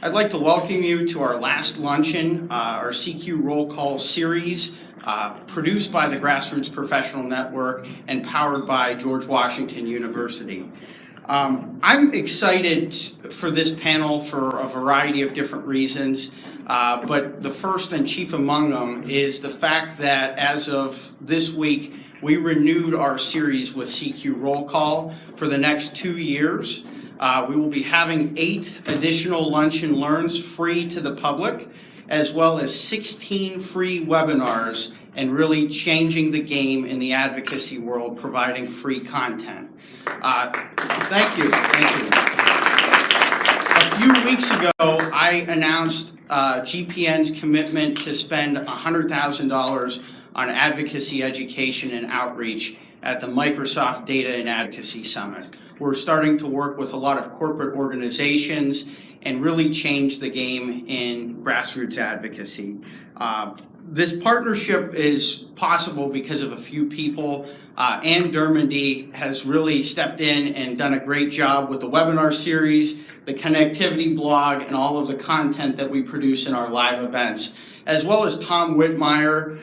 I'd like to welcome you to our last luncheon, our CQ roll call series, produced by the Grassroots Professional Network and powered by George Washington University. I'm excited for this panel for a variety of different reasons, but the first and chief among them is the fact that as of this week, we renewed our series with CQ Roll Call for the next 2 years. We will be having 8 additional Lunch and Learns free to the public, as well as 16 free webinars, and really changing the game in the advocacy world, providing free content. Thank you. A few weeks ago, I announced GPN's commitment to spend $100,000 on advocacy education and outreach at the Microsoft Data and Advocacy Summit. We're starting to work with a lot of corporate organizations and really change the game in grassroots advocacy. This partnership is possible because of a few people. Ann Dermondy has really stepped in and done a great job with the webinar series, the connectivity blog, and all of the content that we produce in our live events, as well as Tom Whitmire,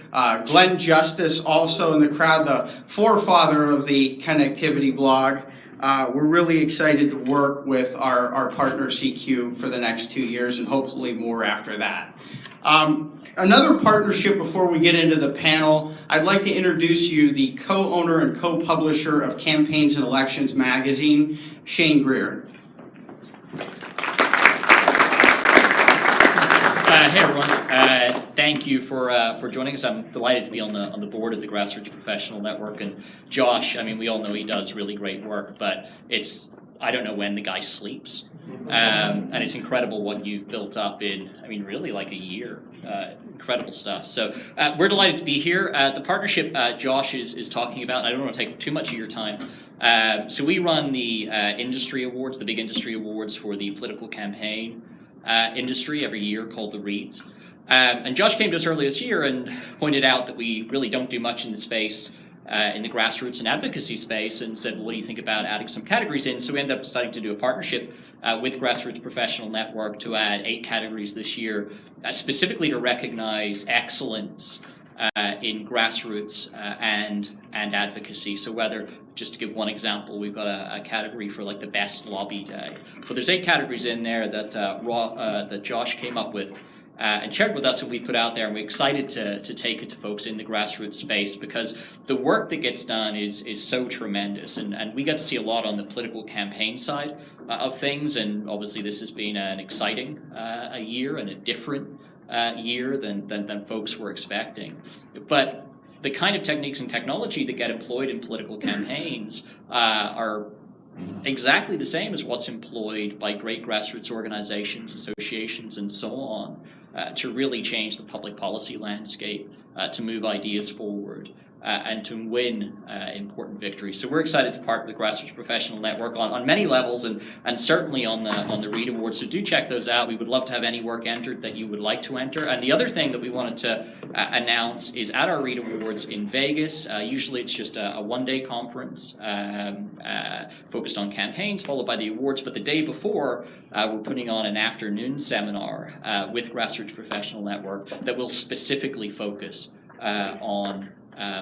Glenn Justice, also in the crowd, the forefather of the connectivity blog. We're really excited to work with our partner CQ for the next 2 years and hopefully more after that. Another partnership before we get into the panel, I'd like to introduce you the co-owner and co-publisher of Campaigns and Elections magazine, Shane Greer. Hey everyone, thank you for joining us. I'm delighted to be on the board of the Grassroots Professional Network, and Josh, I mean, we all know he does really great work, but I don't know when the guy sleeps, and it's incredible what you've built up in, I mean, really like a year. Incredible stuff. So we're delighted to be here. The partnership Josh is talking about, and I don't want to take too much of your time. So we run the industry awards, the big industry awards for the political campaign industry every year, called the Reads. And Josh came to us earlier this year and pointed out that we really don't do much in the space, in the grassroots and advocacy space, and said, well, what do you think about adding some categories in? So we ended up deciding to do a partnership with Grassroots Professional Network to add 8 categories this year, specifically to recognize excellence in grassroots and advocacy. So whether, just to give one example, we've got a category for like the best lobby day. But there's 8 categories in there that that Josh came up with and shared with us, and we put out there, and we're excited to take it to folks in the grassroots space, because the work that gets done is so tremendous, and we got to see a lot on the political campaign side of things, and obviously this has been an exciting a year and a different year than folks were expecting. But the kind of techniques and technology that get employed in political campaigns are exactly the same as what's employed by great grassroots organizations, associations, and so on, to really change the public policy landscape, to move ideas forward, and to win important victories. So we're excited to partner with the Grassroots Professional Network on many levels, and certainly on the Read Awards. So do check those out. We would love to have any work entered that you would like to enter. And the other thing that we wanted to announce is at our Read Awards in Vegas. Usually it's just a one-day conference focused on campaigns, followed by the awards. But the day before, we're putting on an afternoon seminar with Grassroots Professional Network that will specifically focus on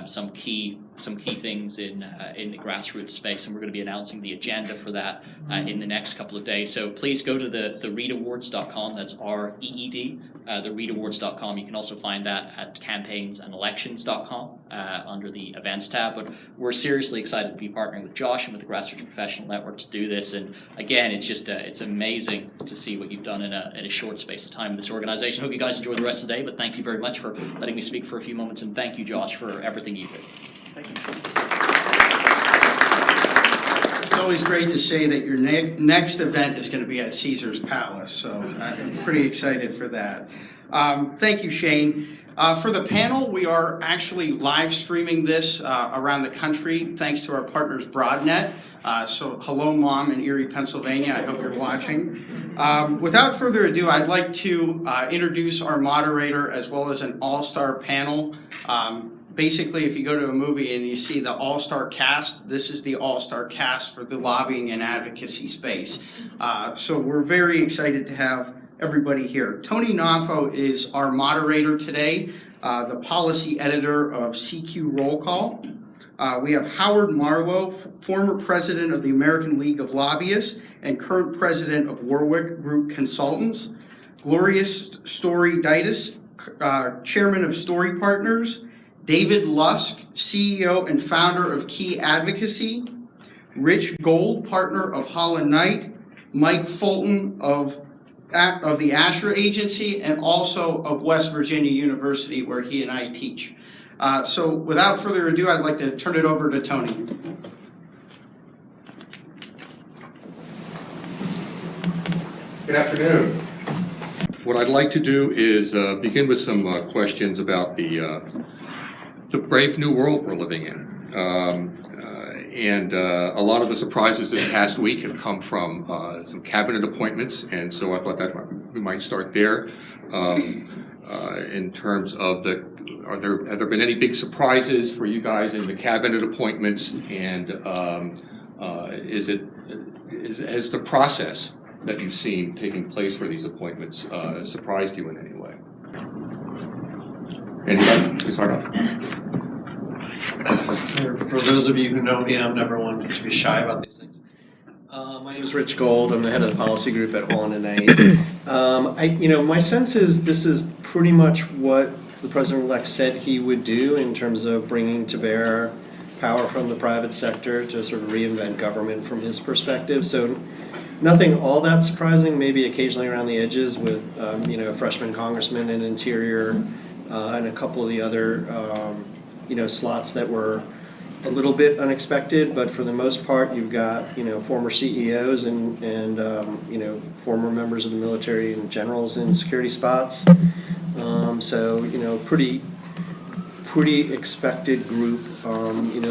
some key things in the grassroots space, and we're going to be announcing the agenda for that in the next couple of days. So please go to the readawards.com. That's REED, thereadawards.com. You can also find that at campaignsandelections.com under the events tab. But we're seriously excited to be partnering with Josh and with the Grassroots Professional Network to do this. And again, it's just it's amazing to see what you've done in a short space of time in this organization. Hope you guys enjoy the rest of the day. But thank you very much for letting me speak for a few moments, and thank you, Josh, for everything you do. Thank you. It's always great to say that your next event is going to be at Caesar's Palace, so I'm pretty excited for that. Thank you, Shane. For the panel, we are actually live streaming this around the country thanks to our partners Broadnet. So hello, Mom, in Erie, Pennsylvania. I hope you're watching. Without further ado, I'd like to introduce our moderator as well as an all-star panel. basically, if you go to a movie and you see the all-star cast, this is the all-star cast for the lobbying and advocacy space. So we're very excited to have everybody here. Tony Gnoffo is our moderator today, the policy editor of CQ Roll Call. We have Howard Marlowe, former president of the American League of Lobbyists and current president of Warwick Group Consultants. Gloria Dittus, chairman of Story Partners. David Lusk, CEO and founder of Key Advocacy. Rich Gold, partner of Holland Knight. Mike Fulton of the Asher Agency, and also of West Virginia University, where he and I teach. So without further ado, I'd like to turn it over to Tony. Good afternoon. What I'd like to do is begin with some questions about the brave new world we're living in. A lot of the surprises this past week have come from some cabinet appointments, and so I thought that we might start there. In terms of have there been any big surprises for you guys in the cabinet appointments, and has the process that you've seen taking place for these appointments surprised you in any way? Anybody to start off? For those of you who know me, I'm never one to be shy about these things. My name is Rich Gold. I'm the head of the policy group at Holland and Knight. My sense is this is pretty much what the president-elect said he would do in terms of bringing to bear power from the private sector to sort of reinvent government from his perspective. So nothing all that surprising, maybe occasionally around the edges with, a freshman congressman and Interior and a couple of the other, slots that were a little bit unexpected, but for the most part, you've got, former CEOs and former members of the military and generals in security spots. Pretty expected group.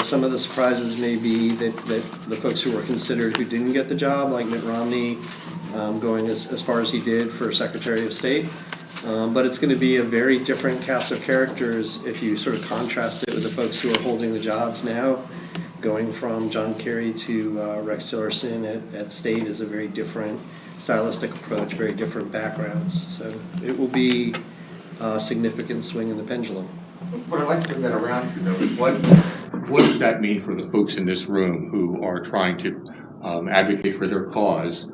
Some of the surprises may be that the folks who were considered who didn't get the job, like Mitt Romney, going as far as he did for Secretary of State. But it's going to be a very different cast of characters if you sort of contrast it with the folks who are holding the jobs now. Going from John Kerry to Rex Tillerson at State is a very different stylistic approach, very different backgrounds. So it will be a significant swing in the pendulum. What I'd like to bring that around to, though, is what does that mean for the folks in this room who are trying to advocate for their cause?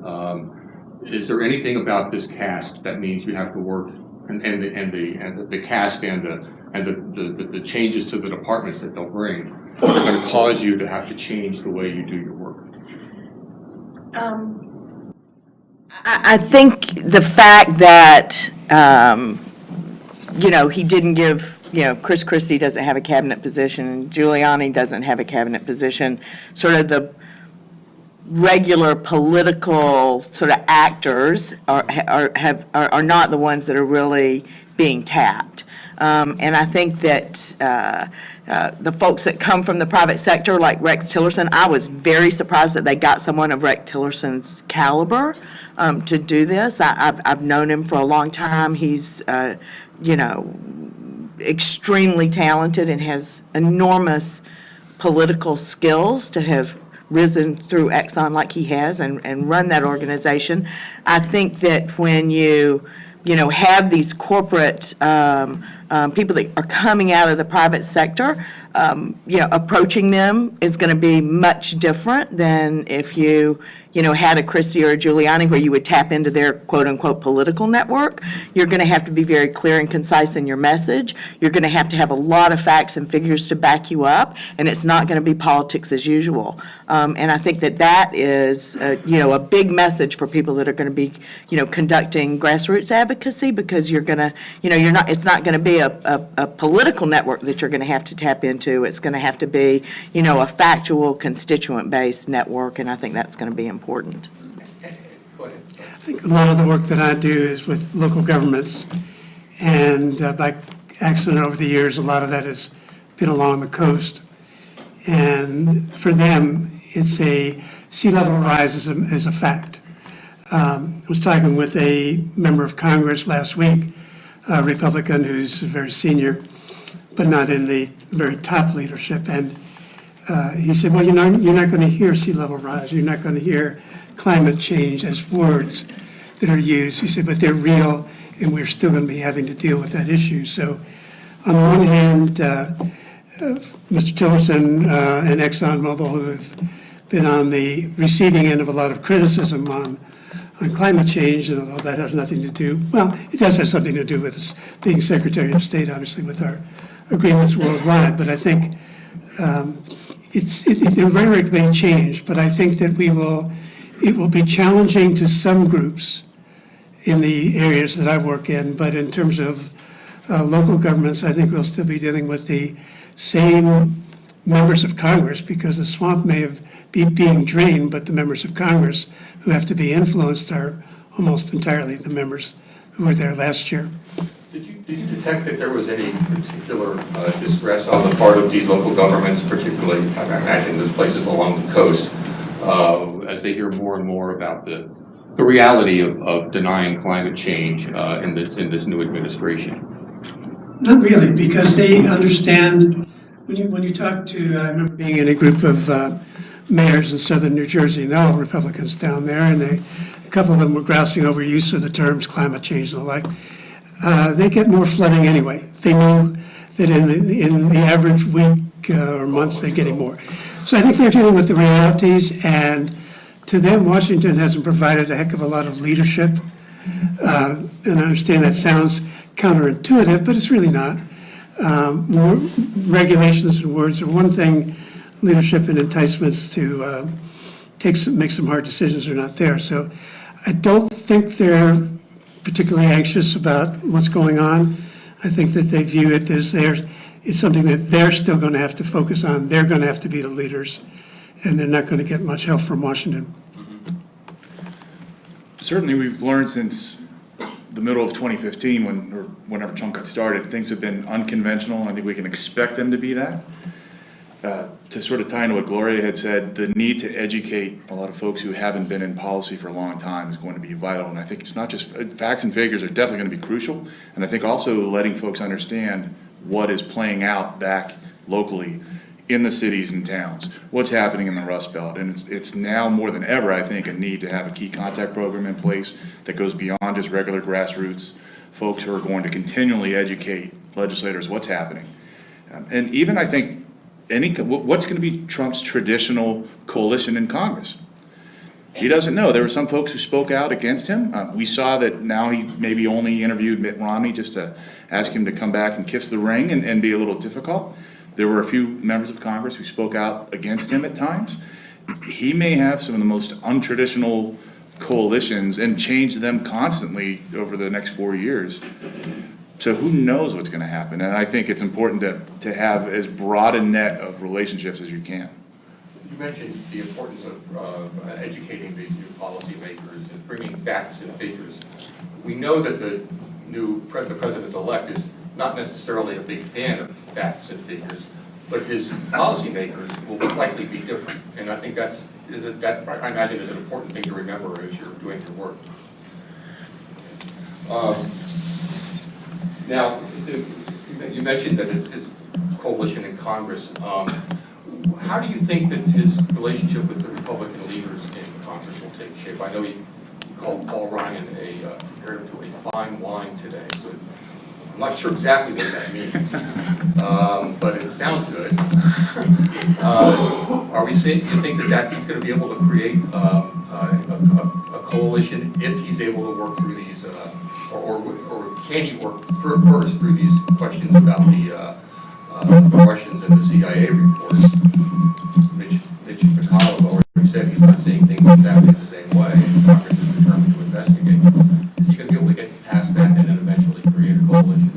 Is there anything about this cast that means you have to work, and the cast and the changes to the departments that they'll bring are going to cause you to have to change the way you do your work? I think the fact that he didn't give. Chris Christie doesn't have a cabinet position, Giuliani doesn't have a cabinet position, sort of the regular political sort of actors are not the ones that are really being tapped. And I think that the folks that come from the private sector, like Rex Tillerson, I was very surprised that they got someone of Rex Tillerson's caliber to do this. I've known him for a long time. He's, extremely talented and has enormous political skills to have risen through Exxon like he has and run that organization. I think that when you have these corporate people that are coming out of the private sector, approaching them is going to be much different than if you had a Christie or a Giuliani where you would tap into their quote-unquote political network. You're going to have to be very clear and concise in your message. You're going to have a lot of facts and figures to back you up, and it's not going to be politics as usual. And I think that is, a big message for people that are going to be, conducting grassroots advocacy, because you're going to, it's not going to be a political network that you're going to have to tap into. It's going to have to be, a factual, constituent-based network, and I think that's going to be important. Go ahead. I think a lot of the work that I do is with local governments, and by accident over the years, a lot of that has been along the coast. And for them, it's a sea level rise is a fact. I was talking with a member of Congress last week, a Republican who's very senior, but not in the very top leadership. And he said, well, you're not going to hear sea level rise. You're not going to hear climate change as words that are used. He said, but they're real, and we're still going to be having to deal with that issue. So on the one hand, Mr. Tillerson and ExxonMobil, who have been on the receiving end of a lot of criticism on climate change, and although that has nothing to do, well, it does have something to do with us being Secretary of State, obviously, with our agreements worldwide, but I think the rhetoric may change, but I think that it will be challenging to some groups in the areas that I work in, but in terms of local governments, I think we'll still be dealing with the same members of Congress, because the swamp may be being drained, but the members of Congress who have to be influenced are almost entirely the members who were there last year. Did you detect that there was any particular distress on the part of these local governments, particularly, I imagine, those places along the coast, as they hear more and more about the reality of denying climate change in this new administration? Not really, because they understand, when you talk to, I remember being in a group of mayors in southern New Jersey, and they're all Republicans down there, and a couple of them were grousing over use of the terms climate change and the like. They get more flooding anyway. They know that in the average week or month, they're getting more. So I think they're dealing with the realities, and to them, Washington hasn't provided a heck of a lot of leadership. And I understand that sounds counterintuitive, but it's really not. More regulations and words are one thing. Leadership and enticements to make some hard decisions are not there. So I don't think they're particularly anxious about what's going on. I think that they view it as it's something that they're still going to have to focus on. They're going to have to be the leaders, and they're not going to get much help from Washington. Certainly, we've learned since the middle of 2015, whenever Trump got started, things have been unconventional, and I think we can expect them to be that. To sort of tie into what Gloria had said, the need to educate a lot of folks who haven't been in policy for a long time is going to be vital. And I think it's not just, facts and figures are definitely going to be crucial. And I think also letting folks understand what is playing out back locally in the cities and towns, what's happening in the Rust Belt. And it's now more than ever, I think, a need to have a key contact program in place that goes beyond just regular grassroots folks who are going to continually educate legislators what's happening. And even, I think, what's going to be Trump's traditional coalition in Congress? He doesn't know. There were some folks who spoke out against him. We saw that now he maybe only interviewed Mitt Romney just to ask him to come back and kiss the ring and be a little difficult. There were a few members of Congress who spoke out against him at times. He may have some of the most untraditional coalitions and change them constantly over the next 4 years. So who knows what's going to happen? And I think it's important to have as broad a net of relationships as you can. You mentioned the importance of educating these new policymakers and bringing facts and figures. We know that the president-elect is not necessarily a big fan of facts and figures, but his policymakers will likely be different. And I think that I imagine is an important thing to remember as you're doing your work. Now, you mentioned that his coalition in Congress. How do you think that his relationship with the Republican leaders in Congress will take shape? I know he called Paul Ryan compared him to a fine wine today, so I'm not sure exactly what that means, but it sounds good. Are we saying, do you think that he's going to be able to create a coalition if he's able to work through these, or can he work first through these questions about the Russians and the CIA reports? Mitch McConnell already said he's not seeing things exactly the same way, and Congress is determined to investigate. Is he going to be able to get past that and then eventually create a coalition?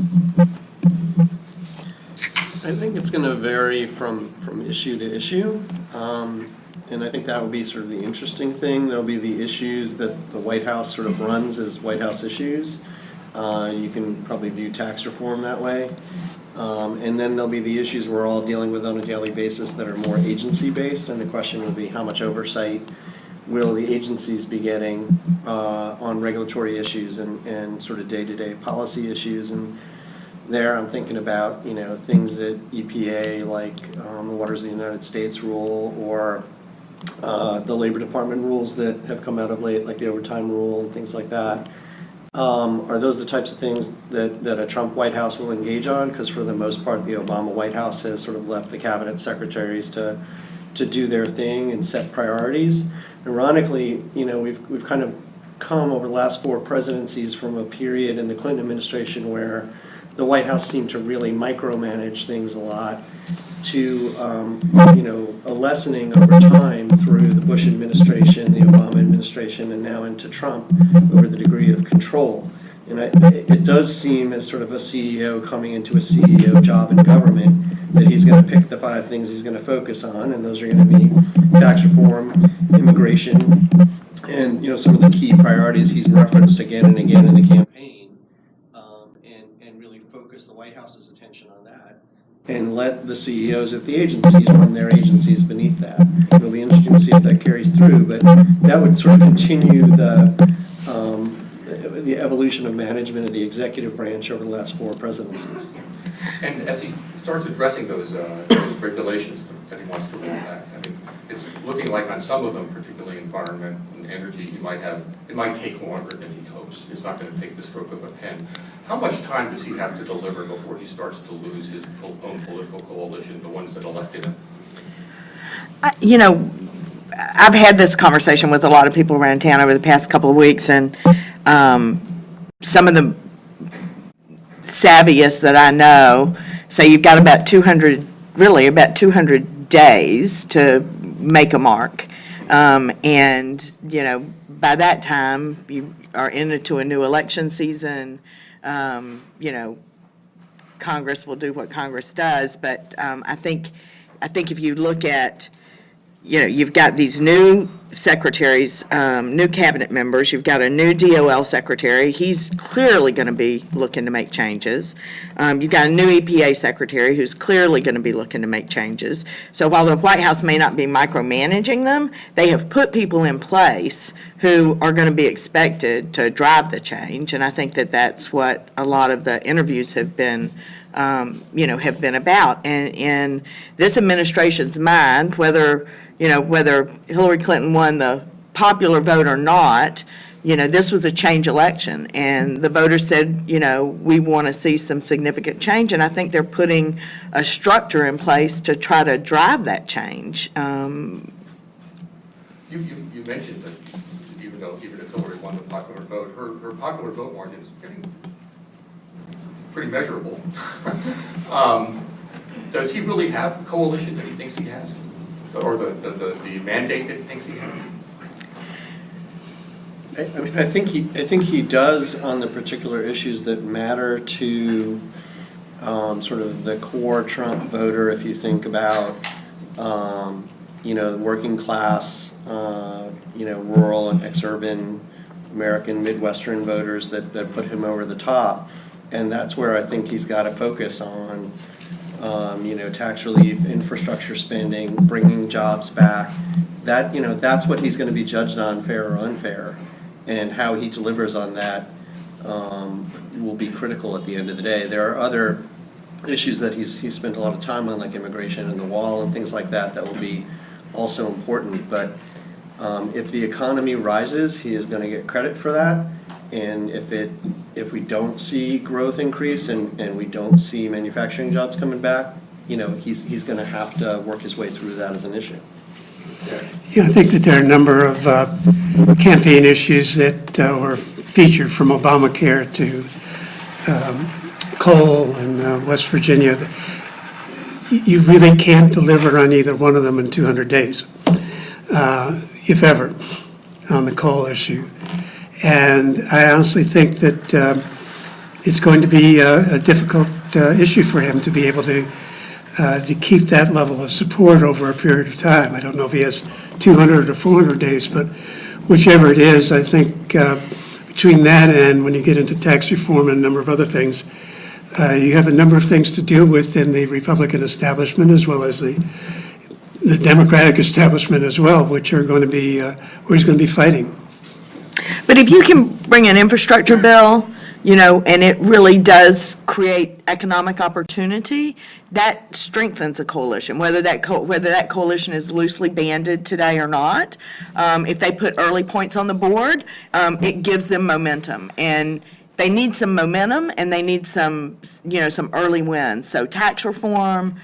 I think it's going to vary from issue to issue. And I think that will be sort of the interesting thing. There'll be the issues that the White House sort of runs as White House issues. You can probably view tax reform that way. And then there'll be the issues we're all dealing with on a daily basis that are more agency-based, and the question will be how much oversight will the agencies be getting on regulatory issues and sort of day-to-day policy issues. And there. I'm thinking about, things that EPA, like the Waters of the United States rule, or the Labor Department rules that have come out of late, like the overtime rule and things like that. Are those the types of things that a Trump White House will engage on? Because for the most part, the Obama White House has sort of left the cabinet secretaries to do their thing and set priorities. Ironically, we've kind of come over the last 4 presidencies from a period in the Clinton administration where the White House seemed to really micromanage things a lot, to a lessening over time through the Bush administration, the Obama administration, and now into Trump over the degree of control. And it does seem as sort of a CEO coming into a CEO job in government that he's going to pick the 5 things he's going to focus on, and those are going to be tax reform, immigration, and some of the key priorities he's referenced again and again in the campaign, and really focus the White House's attention on that, and let the CEOs of the agencies run their agencies beneath that. It'll be interesting to see if that carries through, but that would sort of continue the evolution of management of the executive branch over the last 4 presidencies. And as he starts addressing those regulations that he wants to roll back, I mean, it's looking like on some of them, particularly environment and energy, it might take longer than he hopes. It's not going to take the stroke of a pen. How much time does he have to deliver before he starts to lose his own political coalition, the ones that elected him? I've had this conversation with a lot of people around town over the past couple of weeks, and some of the savviest that I know say you've got about 200 days to make a mark. And, by that time, you are into a new election season. Congress will do what Congress does, but I think if you look at, you've got these new secretaries, new cabinet members, you've got a new DOL secretary, he's clearly going to be looking to make changes. You've got a new EPA secretary who's clearly going to be looking to make changes. So while the White House may not be micromanaging them, they have put people in place who are going to be expected to drive the change, and I think that that's what a lot of the interviews have been about. And in this administration's mind, whether Hillary Clinton won the popular vote or not, this was a change election. And the voters said, we want to see some significant change. And I think they're putting a structure in place to try to drive that change. You mentioned that even if Hillary won the popular vote, her popular vote margin is getting pretty measurable. Does he really have the coalition that he thinks he has? Or the mandate that he thinks he has? I think he does on the particular issues that matter to sort of the core Trump voter. If you think about the working class, rural and exurban American Midwestern voters that put him over the top, and that's where I think he's got to focus on. Tax relief, infrastructure spending, bringing jobs back. That's what he's going to be judged on, fair or unfair, and how he delivers on that will be critical at the end of the day. There are other issues that he's spent a lot of time on, like immigration and the wall and things like that will be also important. But if the economy rises, he is going to get credit for that. And if we don't see growth increase and we don't see manufacturing jobs coming back, he's going to have to work his way through that as an issue. Yeah, I think that there are a number of campaign issues that were featured, from Obamacare to coal and West Virginia. You really can't deliver on either one of them in 200 days, if ever, on the coal issue. And I honestly think that it's going to be a difficult issue for him to be able to keep that level of support over a period of time. I don't know if he has 200 or 400 days, but whichever it is, I think between that and when you get into tax reform and a number of other things, you have a number of things to deal with in the Republican establishment as well as the Democratic establishment as well, which are going to be where he's going to be fighting. But if you can bring an infrastructure bill and it really does create economic opportunity, that strengthens a coalition, whether that coalition is loosely banded today or not. If they put early points on the board, it gives them momentum. And they need some momentum, and they need some early wins. So tax reform,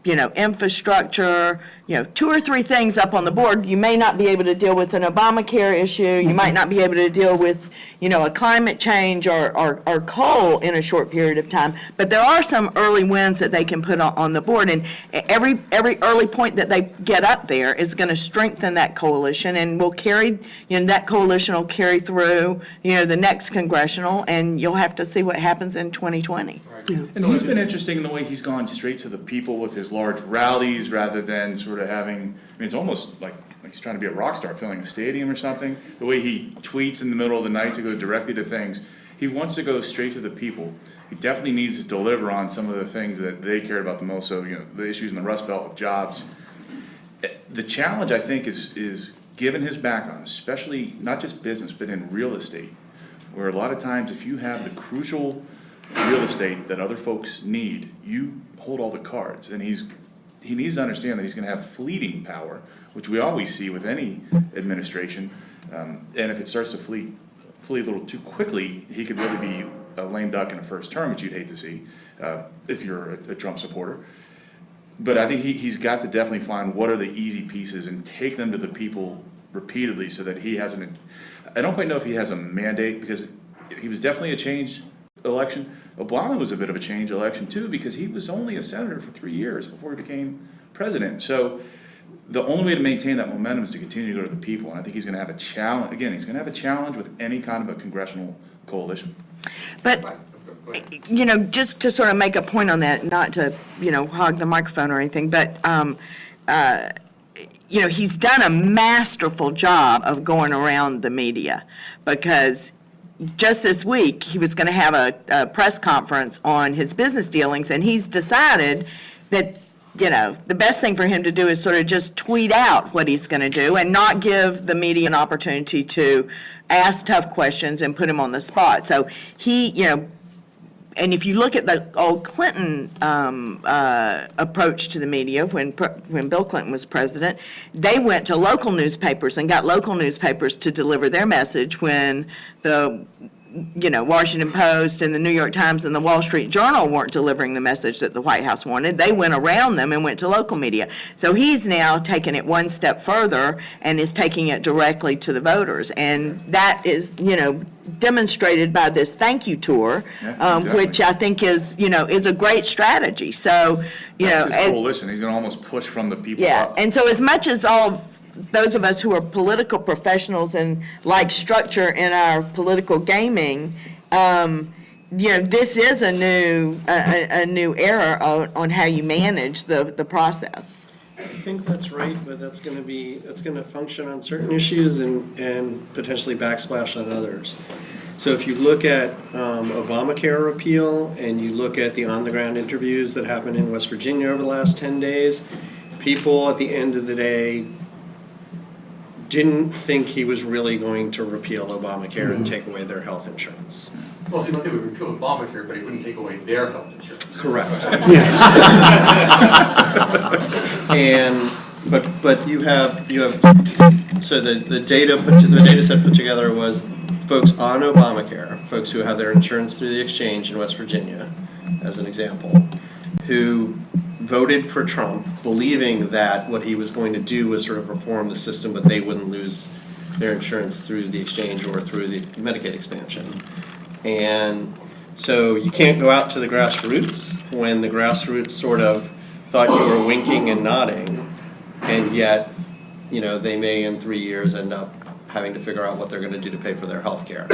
infrastructure, 2 or 3 things up on the board. You may not be able to deal with an Obamacare issue. You might not be able to deal with, a climate change or coal in a short period of time. But there are some early wins that they can put on the board. And every early point that they get up there is going to strengthen that coalition and will carry, that coalition will carry through, the next congressional, and you'll have to see what happens in 2020. And he's been interesting in the way he's gone straight to the people with his large rallies rather than sort of having, it's almost like he's trying to be a rock star filling a stadium or something. The way he tweets in the middle of the night to go directly to things. He wants to go straight to the people. He definitely needs to deliver on some of the things that they care about the most. So, the issues in the Rust Belt with jobs. The challenge, I think, is given his background, especially not just business, but in real estate, where a lot of times if you have the crucial real estate that other folks need, you hold all the cards. And he needs to understand that he's going to have fleeting power, which we always see with any administration. And if it starts to flee a little too quickly, he could really be a lame duck in a first term, which you'd hate to see if you're a Trump supporter. But I think he's got to definitely find what are the easy pieces and take them to the people repeatedly so that he hasn't. I don't quite know if he has a mandate, because he was definitely a change election. Obama was a bit of a change election too, because he was only a senator for 3 years before he became president. So the only way to maintain that momentum is to continue to go to the people. And I think he's going to have a challenge. Again, he's going to have a challenge with any kind of a congressional coalition. But, just to sort of make a point on that, not to, hog the microphone or anything, but, he's done a masterful job of going around the media, because just this week, he was going to have a press conference on his business dealings, and he's decided that, the best thing for him to do is sort of just tweet out what he's going to do and not give the media an opportunity to ask tough questions and put him on the spot. So he, and if you look at the old Clinton approach to the media when Bill Clinton was president, they went to local newspapers and got local newspapers to deliver their message when the Washington Post and the New York Times and the Wall Street Journal weren't delivering the message that the White House wanted. They went around them and went to local media. So he's now taken it one step further and is taking it directly to the voters. And that is, demonstrated by this thank you tour, which I think is, is a great strategy. So, That's his coalition. He's going to almost push from the people up. And so as much as all those of us who are political professionals and like structure in our political gaming, this is a new era on how you manage the process. I think that's right, but that's going to function on certain issues and potentially backsplash on others. So if you look at Obamacare repeal and you look at the on-the-ground interviews that happened in West Virginia over the last 10 days, people at the end of the day didn't think he was really going to repeal Obamacare and take away their health insurance. Well, he thought they would repeal Obamacare, but he wouldn't take away their health insurance. Correct. But you have so the data set put together was folks on Obamacare, folks who have their insurance through the exchange in West Virginia, as an example, who voted for Trump, believing that what he was going to do was sort of reform the system, but they wouldn't lose their insurance through the exchange or through the Medicaid expansion. And so you can't go out to the grassroots when the grassroots sort of thought you were winking and nodding, and yet, they may in 3 years end up having to figure out what they're going to do to pay for their health care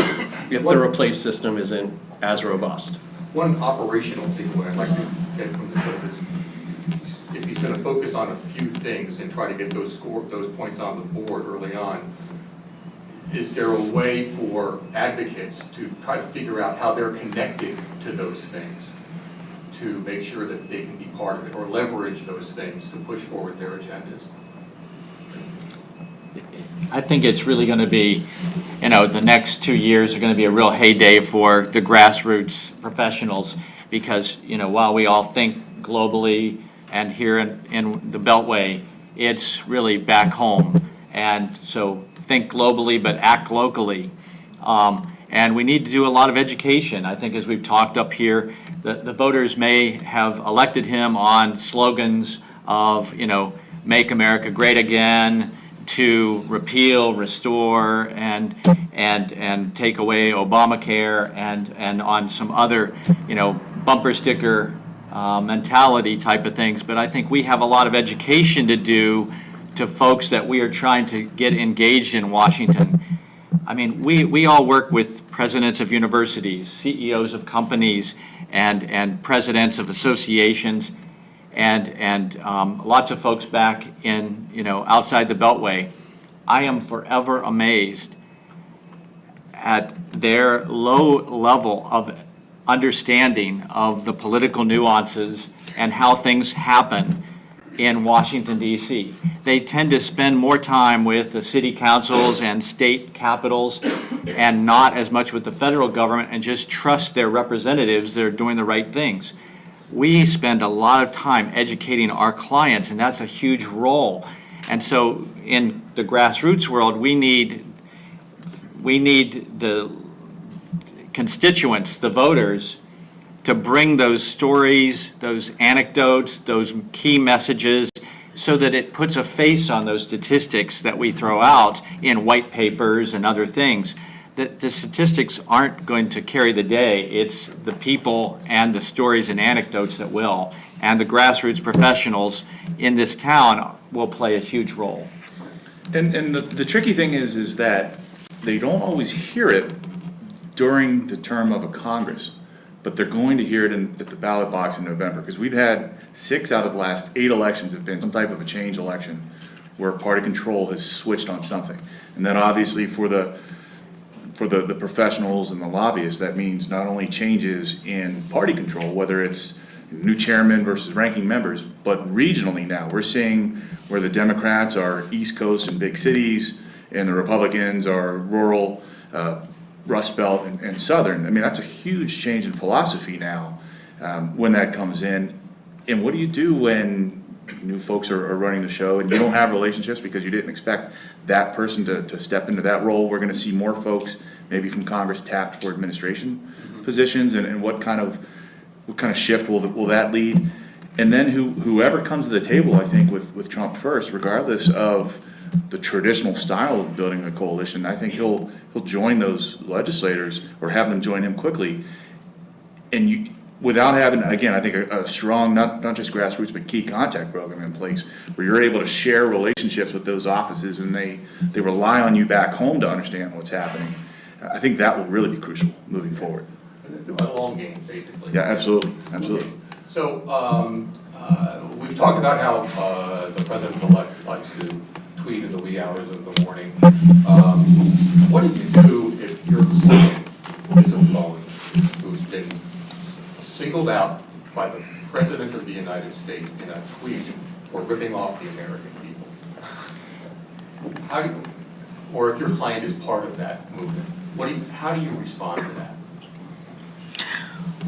if the replace system isn't as robust. One operational thing what I'd like to get from this is, if he's going to focus on a few things and try to get those points on the board early on, is there a way for advocates to try to figure out how they're connected to those things to make sure that they can be part of it, or leverage those things to push forward their agendas? I think it's really going to be, the next 2 years are going to be a real heyday for the grassroots professionals because, while we all think globally and here in the Beltway, it's really back home. And so think globally but act locally. And we need to do a lot of education. I think as we've talked up here, the voters may have elected him on slogans of, make America great again, to repeal, restore, and take away Obamacare, and on some other, bumper sticker mentality type of things. But I think we have a lot of education to do to folks that we are trying to get engaged in Washington. I mean, we all work with presidents of universities, CEOs of companies, and presidents of associations, and lots of folks back in, outside the Beltway. I am forever amazed at their low level of understanding of the political nuances and how things happen in Washington, D.C. They tend to spend more time with the city councils and state capitals and not as much with the federal government and just trust their representatives that are doing the right things. We spend a lot of time educating our clients, and that's a huge role. And so in the grassroots world, we need the constituents, the voters, to bring those stories, those anecdotes, those key messages, so that it puts a face on those statistics that we throw out in white papers and other things. The statistics aren't going to carry the day. It's the people and the stories and anecdotes that will. And the grassroots professionals in this town will play a huge role. And the tricky thing is that they don't always hear it during the term of a Congress, but they're going to hear it at the ballot box in November, because we've had 6 out of the last 8 elections have been some type of a change election where party control has switched on something. And then obviously for the professionals and the lobbyists, that means not only changes in party control, whether it's new chairman versus ranking members, but regionally now. We're seeing where the Democrats are East Coast and big cities, and the Republicans are rural, Rust Belt and Southern. I mean, that's a huge change in philosophy now when that comes in. And what do you do when new folks are running the show and you don't have relationships because you didn't expect that person to step into that role? We're going to see more folks maybe from Congress tapped for administration positions, and what kind of shift will that lead? And then whoever comes to the table, I think, with Trump first, regardless of the traditional style of building a coalition, I think he'll join those legislators or have them join him quickly. And without having, again, I think a strong, not just grassroots, but key contact program in place where you're able to share relationships with those offices and they rely on you back home to understand what's happening. I think that will really be crucial moving forward. A long game, basically. Yeah, absolutely, absolutely. So we've talked about how the president-elect likes to tweet in the wee hours of the morning. What do you do if your client is a phone who's been singled out by the President of the United States in a tweet for ripping off the American people? Or if your client is part of that movement, how do you respond to that?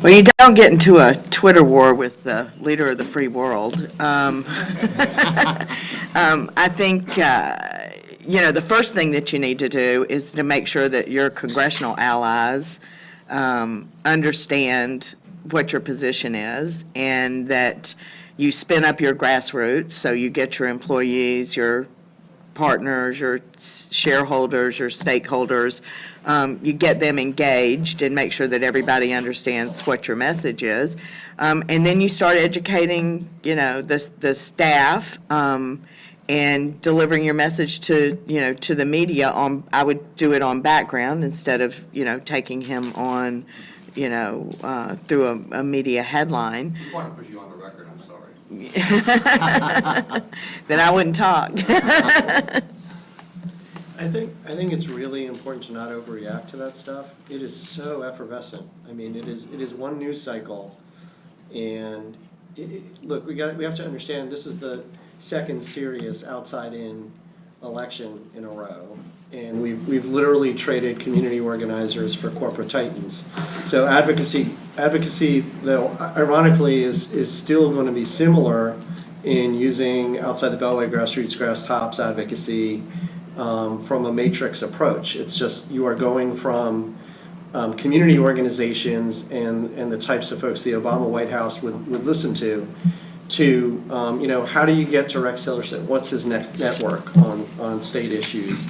Well, you don't get into a Twitter war with the leader of the free world. I think, the first thing that you need to do is to make sure that your congressional allies understand what your position is, and that you spin up your grassroots, so you get your employees, your partners, your shareholders, your stakeholders, you get them engaged and make sure that everybody understands what your message is. And then you start educating, the staff, and delivering your message to the media I would do it on background instead of, taking him on, through a media headline. I want to put you on the record, I'm sorry. Then I wouldn't talk. I think it's really important to not overreact to that stuff. It is so effervescent. I mean, it is one news cycle, and look, we have to understand this is the second serious outside-in election in a row, and we've literally traded community organizers for corporate titans. So advocacy, though ironically, is still going to be similar in using outside the Beltway grassroots, grass tops advocacy from a matrix approach. It's just you are going from community organizations and the types of folks the Obama White House would listen to how do you get to Rex Tillerson? What's his network on state issues?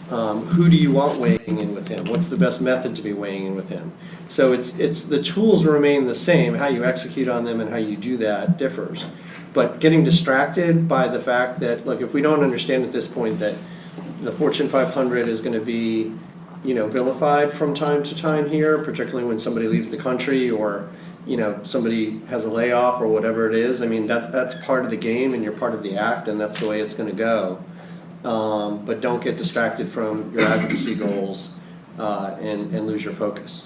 Who do you want weighing in with him? What's the best method to be weighing in with him? So it's the tools remain the same. How you execute on them and how you do that differs. But getting distracted by the fact that, look, if we don't understand at this point that the Fortune 500 is going to be, vilified from time to time here, particularly when somebody leaves the country or, somebody has a layoff or whatever it is. I mean, that's part of the game and you're part of the act and that's the way it's going to go. But don't get distracted from your advocacy goals and lose your focus.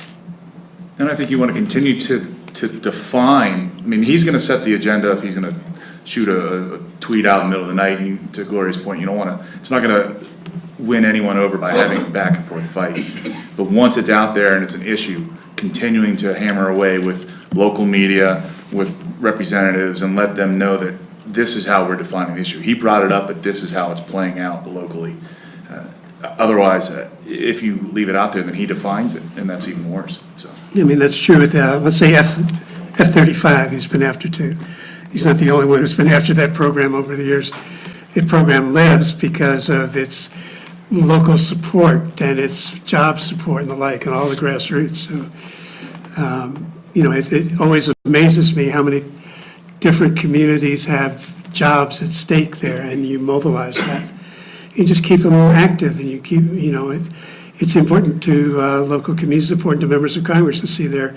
And I think you want to continue to define, I mean, he's going to set the agenda if he's going to shoot a tweet out in the middle of the night. And to Gloria's point, you don't want to, it's not going to win anyone over by having a back and forth fight. But once it's out there and it's an issue, continuing to hammer away with local media, with representatives, and let them know that this is how we're defining the issue. He brought it up, but this is how it's playing out locally. Otherwise, if you leave it out there, then he defines it, and that's even worse. So. I mean, that's true with, let's say F-35, he's been after too. He's not the only one who's been after that program over the years. The program lives because of its local support and its job support and the like, and all the grassroots. So, it always amazes me how many different communities have jobs at stake there, and you mobilize that. You just keep them active, and you keep, it's important to local communities, it's important to members of Congress to see their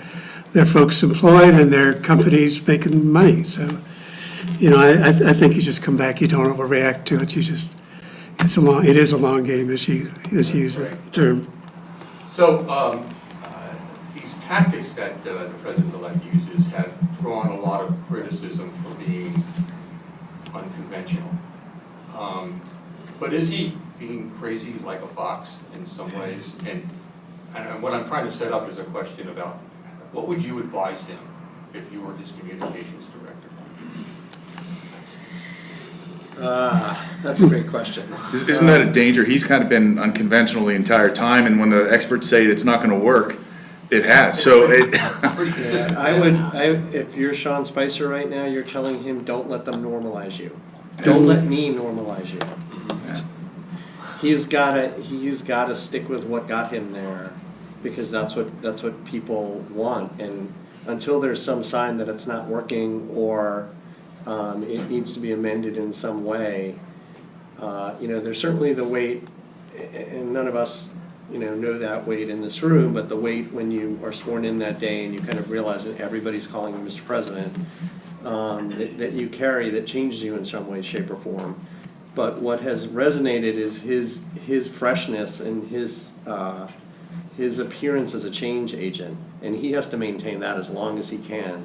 folks employed and their companies making money. So, I think you just come back, you don't overreact to it, it is a long game, as you use the term. So, these tactics that the president-elect uses have drawn a lot of criticism for being unconventional. But is he being crazy like a fox in some ways? And what I'm trying to set up is a question about what would you advise him if you were his communications director? That's a great question. Isn't that a danger? He's kind of been unconventional the entire time, and when the experts say it's not going to work, it has. So Pretty consistent. If you're Sean Spicer right now, you're telling him, don't let them normalize you. Don't let me normalize you. He's gotta stick with what got him there, because that's what people want. And until there's some sign that it's not working or it needs to be amended in some way, there's certainly the weight, and none of us know that weight in this room, but the weight when you are sworn in that day and you kind of realize that everybody's calling you Mr. President, that you carry, that changes you in some way, shape, or form. But what has resonated is his freshness and his appearance as a change agent, and he has to maintain that as long as he can.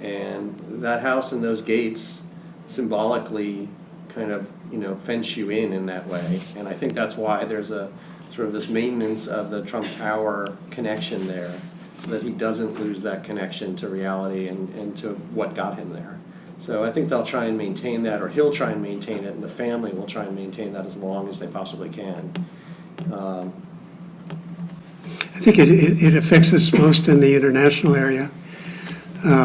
And that house and those gates symbolically kind of fence you in that way. And I think that's why there's a sort of this maintenance of the Trump Tower connection there, so that he doesn't lose that connection to reality and to what got him there. So I think they'll try and maintain that, or he'll try and maintain it, and the family will try and maintain that as long as they possibly can. I think it affects us most in the international area,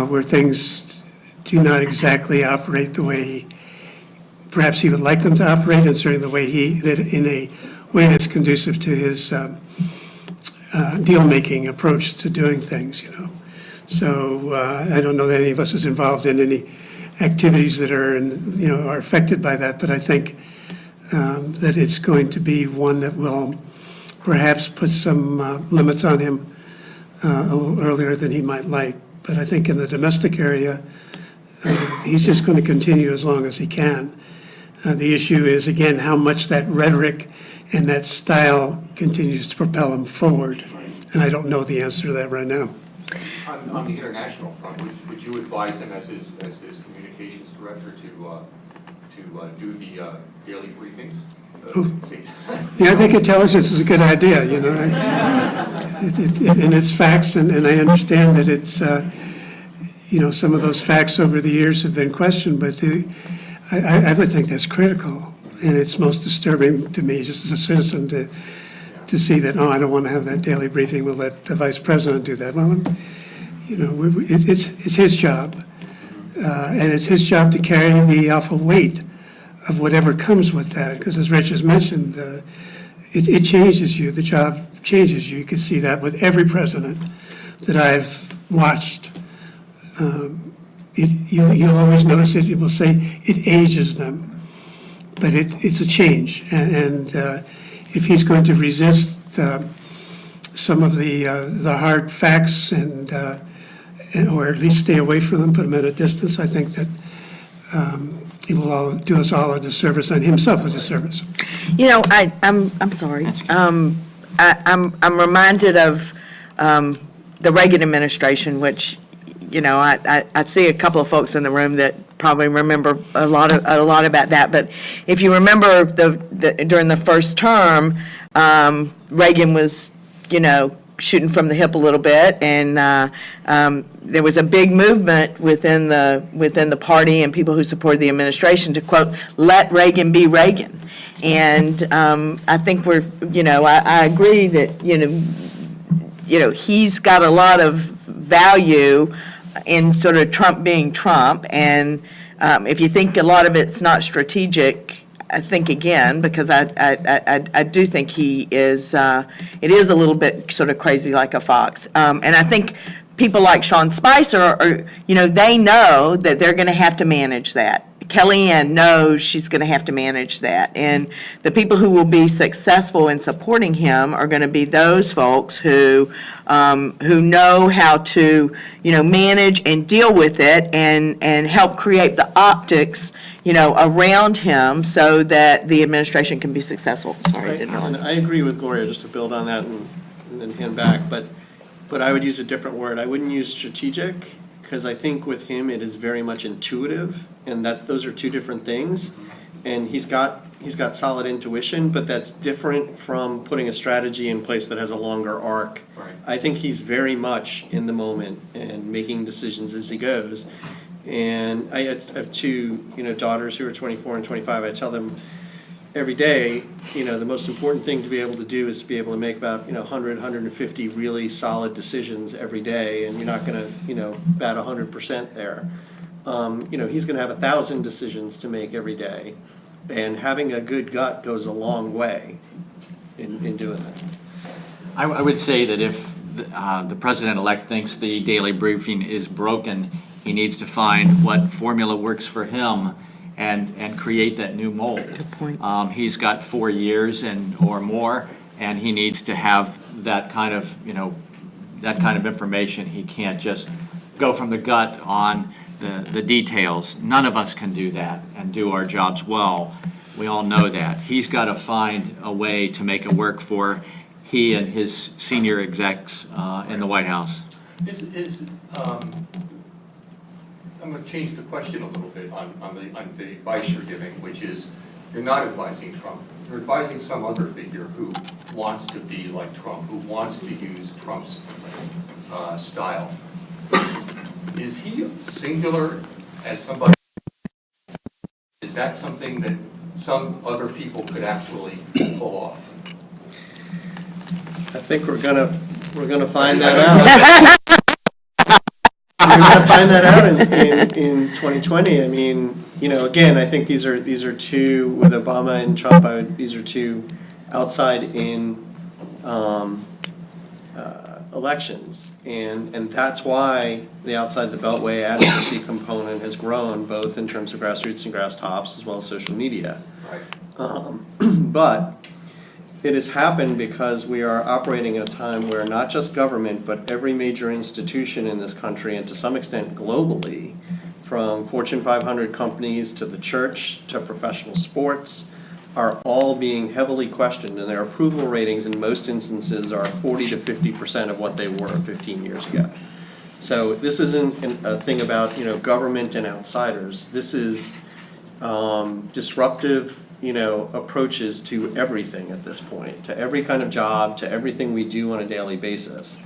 where things do not exactly operate the way perhaps he would like them to operate, and certainly the way in a way that's conducive to his deal-making approach to doing things, So I don't know that any of us is involved in any activities that are, are affected by that, but I think that it's going to be one that will perhaps put some limits on him a little earlier than he might like. But I think in the domestic area, he's just going to continue as long as he can. The issue is, again, how much that rhetoric and that style continues to propel him forward. And I don't know the answer to that right now. On the international front, would you advise him as his communications director to do the daily briefings? Yeah, I think intelligence is a good idea, you know. And it's facts, and I understand that it's, you know, some of those facts over the years have been questioned, but I would think that's critical. And it's most disturbing to me, just as a citizen, to see that, oh, I don't want to have that daily briefing, we'll let the vice president do that. Well, you know, it's his job, and it's his job to carry the awful weight of whatever comes with that, because as Rich has mentioned, it changes you, the job changes you. You can see that with every president that I've watched. You'll always notice it, you will say it ages them, but it's a change. And if he's going to resist some of the hard facts or at least stay away from them, put them at a distance, I think that he will do us all a disservice and himself a disservice. You know, I'm sorry. I'm reminded of the Reagan administration, which, you know, I see a couple of folks in the room that probably remember a lot about that. But if you remember during the first term, Reagan was, you know, shooting from the hip a little bit, and there was a big movement within the party and people who supported the administration to, quote, let Reagan be Reagan. And I think I agree that, you know, he's got a lot of value in sort of Trump being Trump, and if you think a lot of it's not strategic, I think again, because I do think he is, it is a little bit sort of crazy like a fox. And I think people like Sean Spicer are, you know, they know that they're going to have to manage that. Kellyanne knows she's going to have to manage that. And the people who will be successful in supporting him are going to be those folks who know how to, you know, manage and deal with it and help create the optics, you know, around him so that the administration can be successful. Sorry, I didn't And realize. I agree with Gloria, just to build on that and then hand back, but I would use a different word. I wouldn't use strategic, because I think with him it is very much intuitive, and that those are two different things. And he's got solid intuition, but that's different from putting a strategy in place that has a longer arc. Right. I think he's very much in the moment and making decisions as he goes. And I have two, you know, daughters who are 24 and 25. I tell them every day, you know, the most important thing to be able to do is to be able to make about, you know, 100, 150 really solid decisions every day, and you're not going to, you know, bat 100% there. You know, he's going to have 1,000 decisions to make every day, and having a good gut goes a long way in doing that. I would say that if the president-elect thinks the daily briefing is broken, he needs to find what formula works for him and create that new mold. Good point. He's got 4 years or more, and he needs to have that kind of, you know, that kind of information. He can't just go from the gut on the details. None of us can do that and do our jobs well. We all know that. He's got to find a way to make it work for he and his senior execs in the White House. I'm going to change the question a little bit on the advice you're giving, which is you're not advising Trump. You're advising some other figure who wants to be like Trump, who wants to use Trump's style. Is he singular as somebody? Is that something that some other people could actually pull off? I think we're gonna find that out. We're gonna find that out in 2020. I mean, you know, again, I think these are two, with Obama and Trump, these are two outside in elections, and that's why the outside the Beltway advocacy component has grown, both in terms of grassroots and grass tops, as well as social media. Right. But it has happened because we are operating at a time where not just government, but every major institution in this country, and to some extent globally, from Fortune 500 companies to the church to professional sports, are all being heavily questioned, and their approval ratings in most instances are 40 to 50% of what they were 15 years ago. So this isn't a thing about, you know, government and outsiders. This is disruptive approaches to everything at this point, to every kind of job, to everything we do on a daily basis.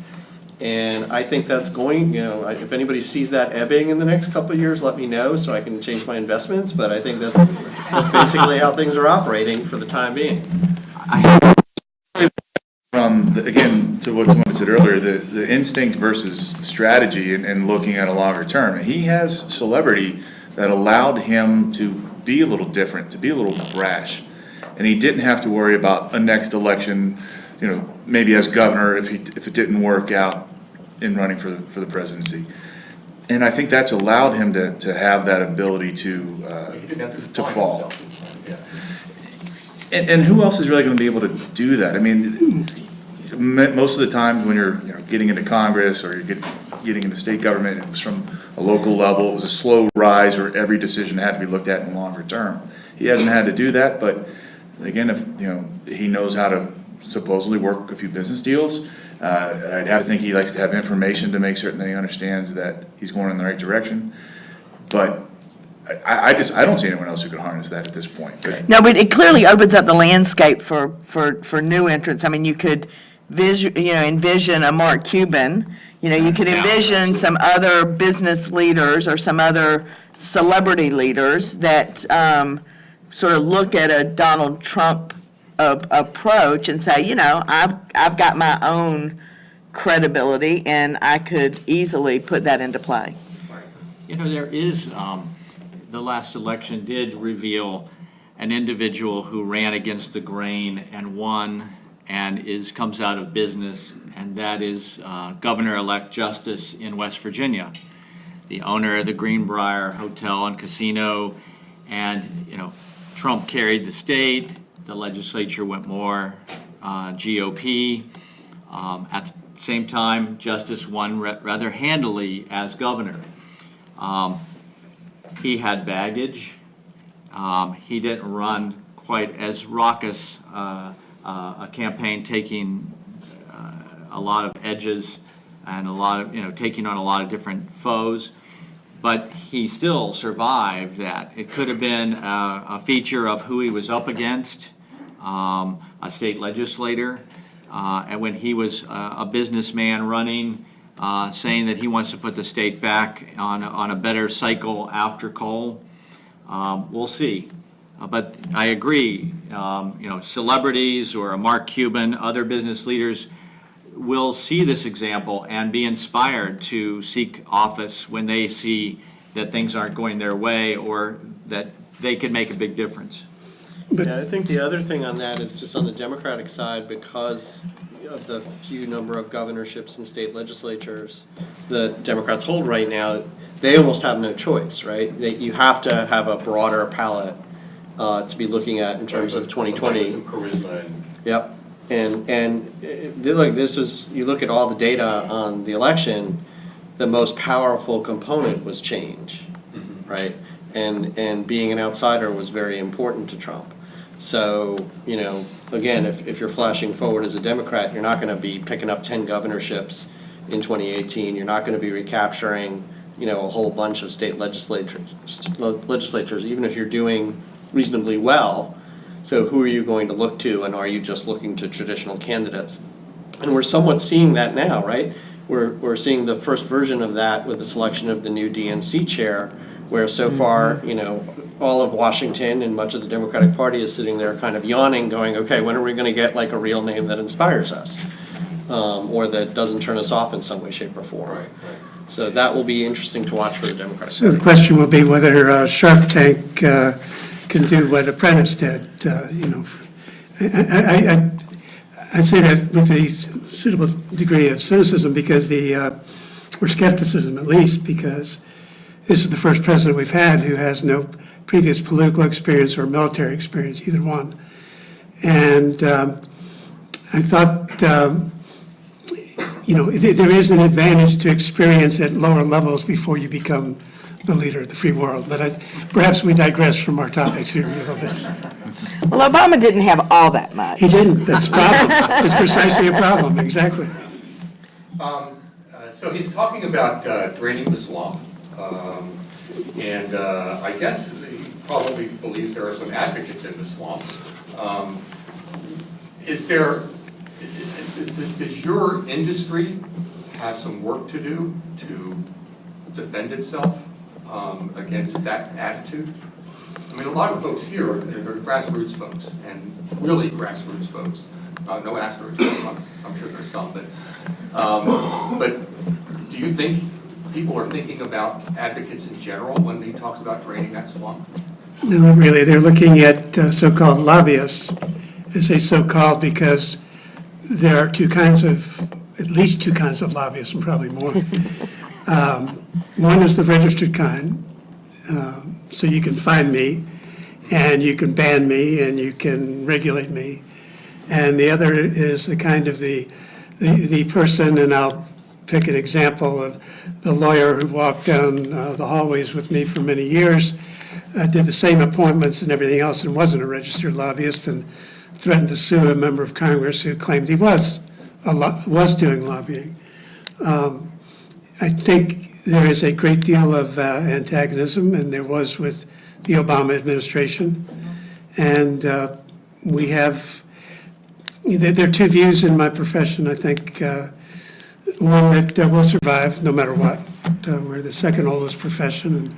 And I think that's going, if anybody sees that ebbing in the next couple of years, let me know so I can change my investments. But I think that's basically how things are operating for the time being. Again, to what someone said earlier, the instinct versus strategy and looking at a longer term. He has celebrity that allowed him to be a little different, to be a little brash. And he didn't have to worry about a next election, maybe as governor if it didn't work out in running for the presidency. And I think that's allowed him to have that ability to fall. And who else is really going to be able to do that? I mean, most of the time when you're getting into Congress or you're getting into state government, it was from a local level. It was a slow rise where every decision had to be looked at in the longer term. He hasn't had to do that, but again, if he knows how to supposedly work a few business deals, I'd have to think he likes to have information to make certain that he understands that he's going in the right direction. But I don't see anyone else who could harness that at this point. But No, but it clearly opens up the landscape for new entrants. I mean, you could envision a Mark Cuban. You could envision some other business leaders or some other celebrity leaders that sort of look at a Donald Trump approach and say, I've got my own credibility and I could easily put that into play. There is, the last election did reveal an individual who ran against the grain and won and comes out of business, and that is Governor-elect Justice in West Virginia, the owner of the Greenbrier Hotel and Casino, and, Trump carried the state, the legislature went more GOP. At the same time, Justice won rather handily as governor. He had baggage. He didn't run quite as raucous a campaign, taking a lot of edges and a lot of, taking on a lot of different foes. But he still survived that. It could have been a feature of who he was up against, a state legislator, and when he was a businessman running, saying that he wants to put the state back on a better cycle after coal. We'll see. But I agree, celebrities or a Mark Cuban, other business leaders will see this example and be inspired to seek office when they see that things aren't going their way or that they can make a big difference. Yeah, I think the other thing on that is just on the Democratic side, because of the few number of governorships and state legislatures the Democrats hold right now, they almost have no choice, right? You have to have a broader palette to be looking at in terms of 2020. Some charisma and Yep. And look, you look at all the data on the election, the most powerful component was change, right? And being an outsider was very important to Trump. So, again, if you're flashing forward as a Democrat, you're not going to be picking up 10 governorships in 2018. You're not going to be recapturing, a whole bunch of state legislatures, even if you're doing reasonably well. So who are you going to look to, and are you just looking to traditional candidates? And we're somewhat seeing that now, right? We're seeing the first version of that with the selection of the new DNC chair, where so far, all of Washington and much of the Democratic Party is sitting there kind of yawning, going, okay, when are we going to get like a real name that inspires us, or that doesn't turn us off in some way, shape, or form? right. So that will be interesting to watch for the Democratic So the Party. question will be whether Shark Tank can do what Apprentice did, I say that with a suitable degree of cynicism because or skepticism at least, because this is the first president we've had who has no previous political experience or military experience, either one. And I thought, there is an advantage to experience at lower levels before you become the leader of the free world. But perhaps we digress from our topics here a little bit. Well, Obama didn't have all that much. He didn't, that's a problem. That's precisely a problem, exactly. So he's talking about draining the swamp. And I guess probably believes there are some advocates in the swamp. Does your industry have some work to do to defend itself against that attitude? I mean, a lot of folks here are grassroots folks, and really grassroots folks. No asteroids, I'm sure there's some, but do you think people are thinking about advocates in general when he talks about draining that swamp? No, not really. They're looking at so-called lobbyists. I say so-called because there are at least two kinds of lobbyists, and probably more. One is the registered kind, so you can find me, and you can ban me, and you can regulate me. And the other is the kind of the person, and I'll pick an example of the lawyer who walked down the hallways with me for many years, did the same appointments and everything else, and wasn't a registered lobbyist, and threatened to sue a member of Congress who claimed he was doing lobbying. I think there is a great deal of antagonism, and there was with the Obama administration. And we have, there are two views in my profession, I think. One that will survive no matter what. We're the second oldest profession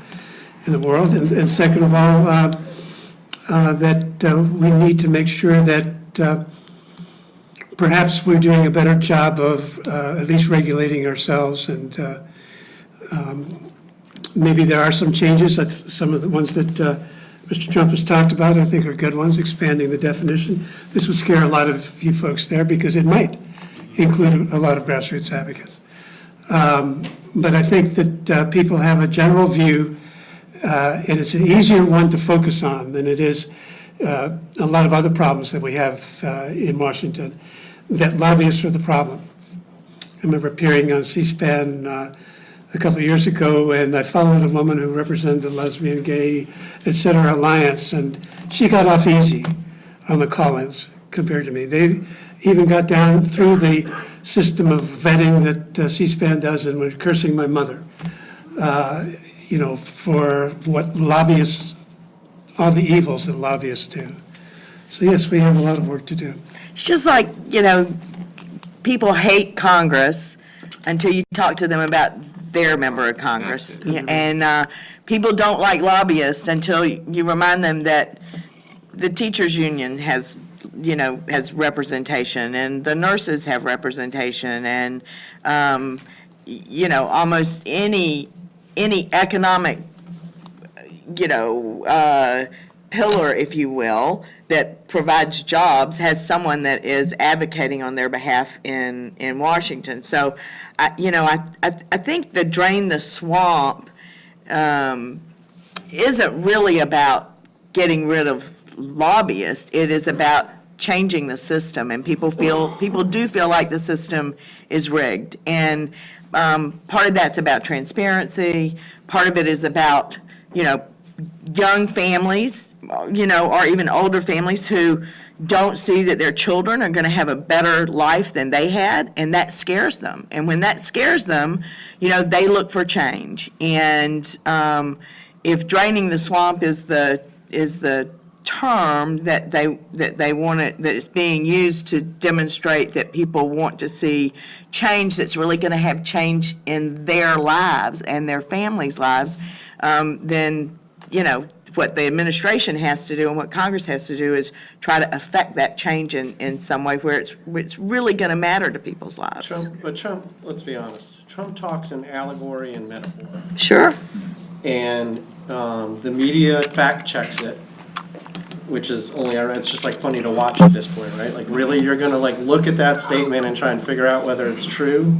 in the world. And second of all, that we need to make sure that perhaps we're doing a better job of at least regulating ourselves, and maybe there are some changes. That's some of the ones that Mr. Trump has talked about, I think, are good ones, expanding the definition. This would scare a lot of you folks there because it might include a lot of grassroots advocates. But I think that people have a general view, and it's an easier one to focus on than it is a lot of other problems that we have in Washington, that lobbyists are the problem. I remember appearing on C-SPAN a couple of years ago, and I followed a woman who represented the lesbian, gay, et cetera, alliance, and she got off easy on the call-ins compared to me. They even got down through the system of vetting that C-SPAN does, and were cursing my mother, for what lobbyists, all the evils that lobbyists do. So yes, we have a lot of work to do. It's just like, people hate Congress until you talk to them about their member of Congress. And people don't like lobbyists until you remind them that the teachers' union has representation, and the nurses have representation, and, almost any economic, pillar, if you will, that provides jobs has someone that is advocating on their behalf in Washington. So, I think the drain the swamp isn't really about getting rid of lobbyists. It is about changing the system, and people do feel like the system is rigged. And part of that's about transparency. Part of it is about, young families, or even older families who don't see that their children are going to have a better life than they had, and that scares them. And when that scares them, they look for change. And if draining the swamp is the term that they want it, that is being used to demonstrate that people want to see change that's really going to have change in their lives and their families' lives, then what the administration has to do and what Congress has to do is try to affect that change in some way where it's really going to matter to people's lives. Trump, let's be honest, Trump talks in allegory and metaphor. Sure. And the media fact checks it, which is it's just like funny to watch at this point, right? Like, really, you're gonna look at that statement and try and figure out whether it's true?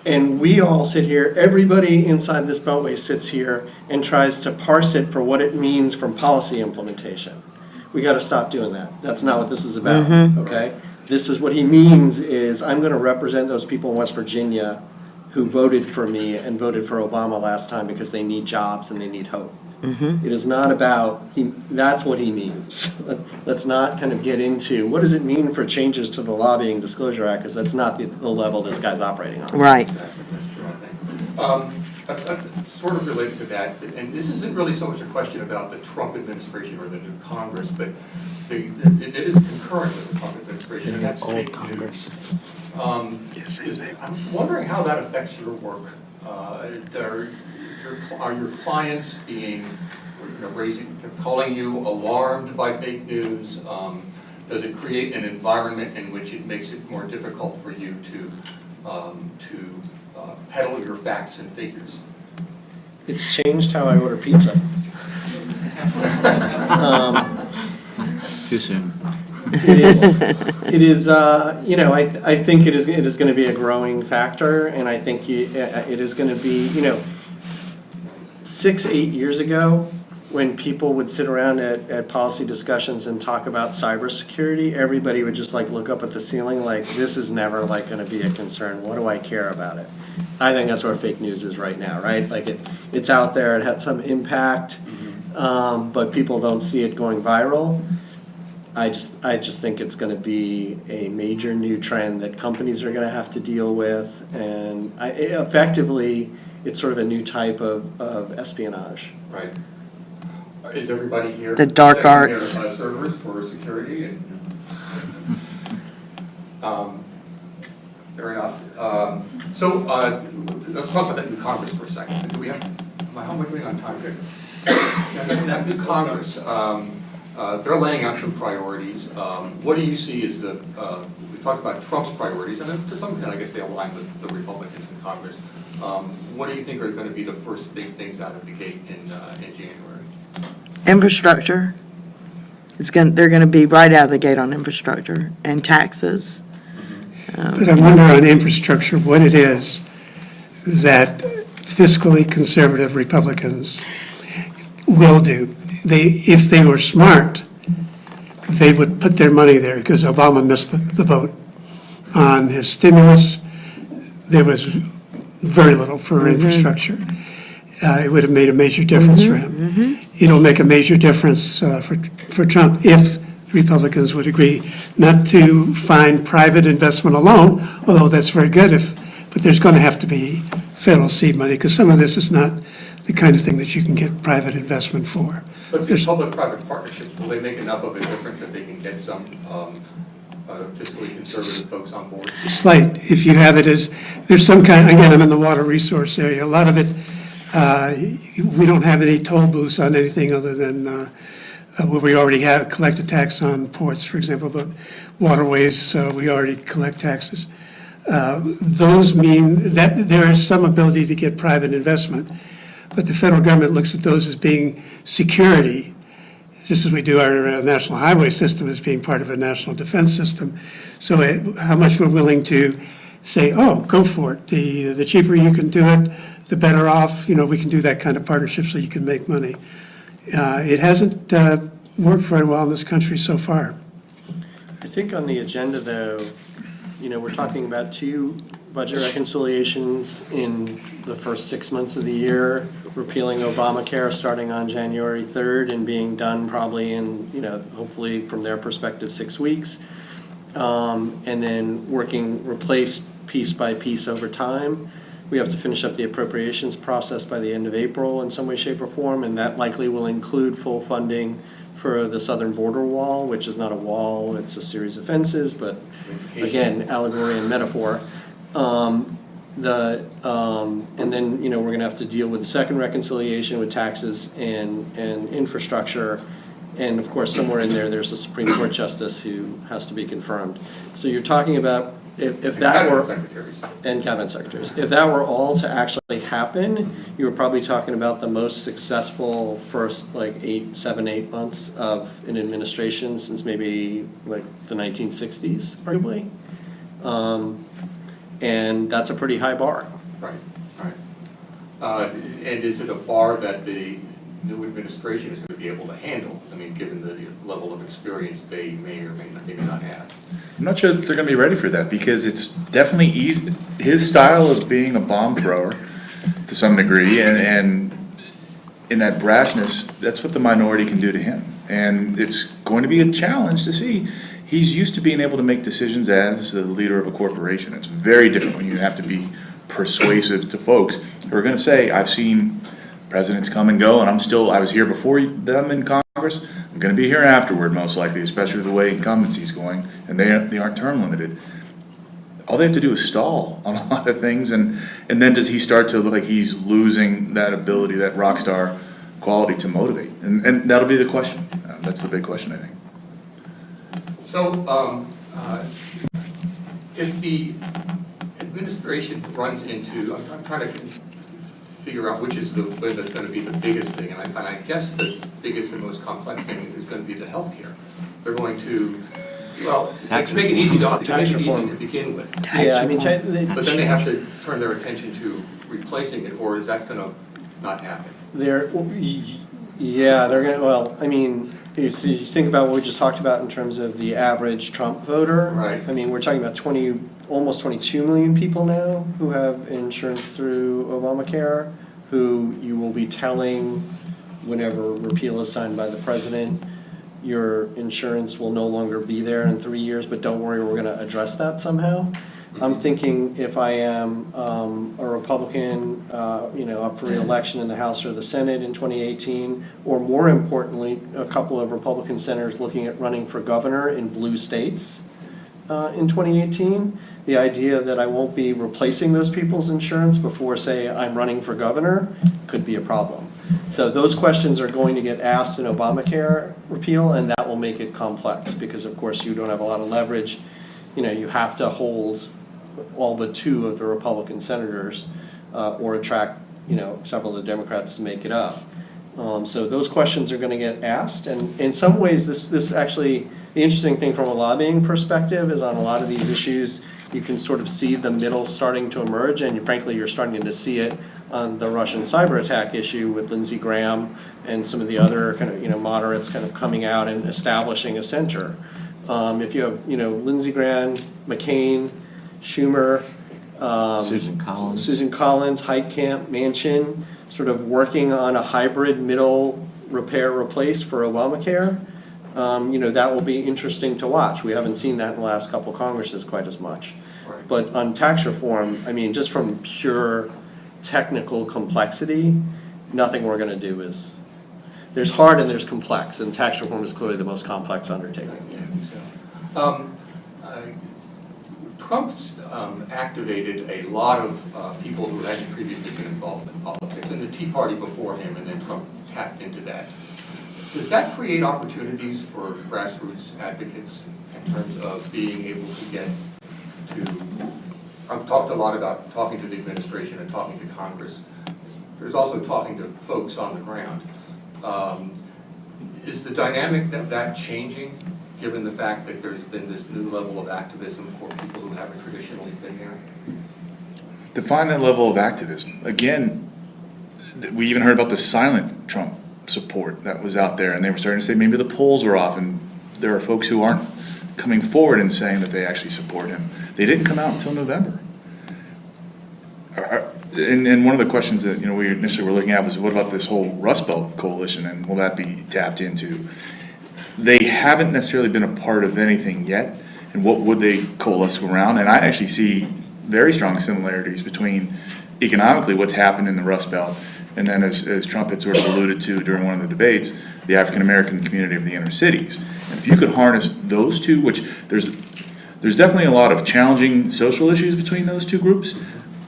And we all sit here, everybody inside this beltway sits here and tries to parse it for what it means from policy implementation. We gotta stop doing that. That's not what this is about, okay? This is what he means is, I'm gonna represent those people in West Virginia who voted for me and voted for Obama last time because they need jobs and they need hope. It is not about, that's what he means. Let's not kind of get into, what does it mean for changes to the Lobbying Disclosure Act, because that's not the level this guy's operating on. Right. Exactly, that's true, I think. Sort of related to that, and this isn't really so much a question about the Trump administration or the new Congress, but it is concurrent with the Trump administration, and that's fake news. I'm wondering how that affects your work. Are your clients being, calling you alarmed by fake news? Does it create an environment in which it makes it more difficult for you to peddle your facts and figures? It's changed how I order pizza. Too soon. It is, I think it is going to be a growing factor, and I think it is going to be, 6-8 years ago, when people would sit around at policy discussions and talk about cybersecurity, everybody would just look up at the ceiling like, this is never going to be a concern. What do I care about it? I think that's where fake news is right now, right? It's out there, it had some impact, but people don't see it going viral. I just think it's going to be a major new trend that companies are going to have to deal with, and effectively, it's sort of a new type of espionage. Right. Is everybody here? The dark checking arts. Their servers for security? Fair enough. So let's talk about that new Congress for a second. Do we have? How am I doing on time? Good. That new Congress. They're laying out some priorities. What do you see as we talked about Trump's priorities, and to some extent, I guess they align with the Republicans in Congress. What do you think are going to be the first big things out of the gate in January? Infrastructure. They're going to be right out of the gate on infrastructure and taxes. But I wonder on infrastructure what it is that fiscally conservative Republicans will do. If they were smart, they would put their money there, because Obama missed the boat on his stimulus. There was very little for infrastructure. It would have made a major difference for him. It'll make a major difference for Trump if the Republicans would agree not to find private investment alone, although that's very good, but there's going to have to be federal seed money, because some of this is not the kind of thing that you can get private investment for. But the public-private partnerships, will they make enough of a difference that they can get some fiscally conservative folks on board? Slight, if you have it as, there's some kind, again, I'm in the water resource area, a lot of it, we don't have any toll booths on anything other than where we already have collected tax on ports, for example, but waterways, we already collect taxes. Those mean that there is some ability to get private investment, but the federal government looks at those as being security, just as we do our national highway system as being part of a national defense system. So how much we're willing to say, oh, go for it. The cheaper you can do it, the better off, we can do that kind of partnership so you can make money. It hasn't worked very well in this country so far. I think on the agenda, though, we're talking about 2 budget reconciliations in the first 6 months of the year, repealing Obamacare starting on January 3rd and being done probably in, hopefully from their perspective, 6 weeks. And then replaced piece by piece over time. We have to finish up the appropriations process by the end of April in some way, shape, or form, and that likely will include full funding for the southern border wall, which is not a wall, it's a series of fences, but again, allegory and metaphor. And then, we're going to have to deal with the second reconciliation with taxes and infrastructure. And of course, somewhere in there's a Supreme Court justice who has to be confirmed. So you're talking about if that were, and cabinet secretaries, if that were all to actually happen, you were probably talking about the most successful first 7, 8 months of an administration since maybe the 1960s, arguably. And that's a pretty high bar. Right. And is it a bar that the new administration is going to be able to handle? I mean, given the level of experience they may or may not have. I'm not sure that they're going to be ready for that, because it's definitely easy. His style of being a bomb thrower to some degree, and in that brashness, that's what the minority can do to him. And it's going to be a challenge to see. He's used to being able to make decisions as the leader of a corporation. It's very different when you have to be persuasive to folks. who are gonna say, I've seen presidents come and go, and I was here before them in Congress, I'm gonna be here afterward, most likely, especially the way incumbency is going, and they aren't term limited. All they have to do is stall on a lot of things, and then does he start to look like he's losing that ability, that rock star quality to motivate? And that'll be the question. That's the big question, I think. So, if the administration runs into, I'm trying to figure out which is the one that's going to be the biggest thing, and I guess the biggest and most complex thing is going to be the healthcare. They're going to, well, to make it easy to begin with. Yeah, I mean, But then they have to turn their attention to replacing it, or is that going to not happen? they're gonna, well, I mean, you think about what we just talked about in terms of the average Trump voter. Right. I mean, we're talking about almost 22 million people now who have insurance through Obamacare, who you will be telling whenever repeal is signed by the president, your insurance will no longer be there in 3 years, but don't worry, we're gonna address that somehow. I'm thinking if I am a Republican, up for re-election in the House or the Senate in 2018, or more importantly, a couple of Republican senators looking at running for governor in blue states in 2018, the idea that I won't be replacing those people's insurance before, say, I'm running for governor could be a problem. So those questions are going to get asked in Obamacare repeal, and that will make it complex, because of course you don't have a lot of leverage. You have to hold all but 2 of the Republican senators, or attract, several of the Democrats to make it up. So those questions are gonna get asked, and in some ways, this actually, the interesting thing from a lobbying perspective is on a lot of these issues, you can sort of see the middle starting to emerge, and frankly, you're starting to see it on the Russian cyber attack issue with Lindsey Graham and some of the other kind of, moderates kind of coming out and establishing a center. If you have, Lindsey Graham, McCain, Schumer, Susan Collins, Heitkamp, Manchin, sort of working on a hybrid middle repair replace for Obamacare, that will be interesting to watch. We haven't seen that in the last couple Congresses quite as much. Right. But on tax reform, I mean, just from pure technical complexity, nothing we're gonna do is, there's hard and there's complex, and tax reform is clearly the most complex undertaking. Trump's activated a lot of people who hadn't previously been involved in politics, and the Tea Party before him, and then Trump tapped into that. Does that create opportunities for grassroots advocates in terms of being able to get to, I've talked a lot about talking to the administration and talking to Congress. There's also talking to folks on the ground. Is the dynamic of that changing, given the fact that there's been this new level of activism for people who haven't traditionally been there? Define that level of activism. Again, we even heard about the silent Trump support that was out there, and they were starting to say maybe the polls were off, and there are folks who aren't coming forward and saying that they actually support him. They didn't come out until November. And one of the questions that we initially were looking at was, what about this whole Rust Belt coalition, and will that be tapped into? They haven't necessarily been a part of anything yet, and what would they coalesce around? And I actually see very strong similarities between economically what's happened in the Rust Belt, and then as Trump had sort of alluded to during one of the debates, the African American community of the inner cities. And if you could harness those two, which there's definitely a lot of challenging social issues between those two groups,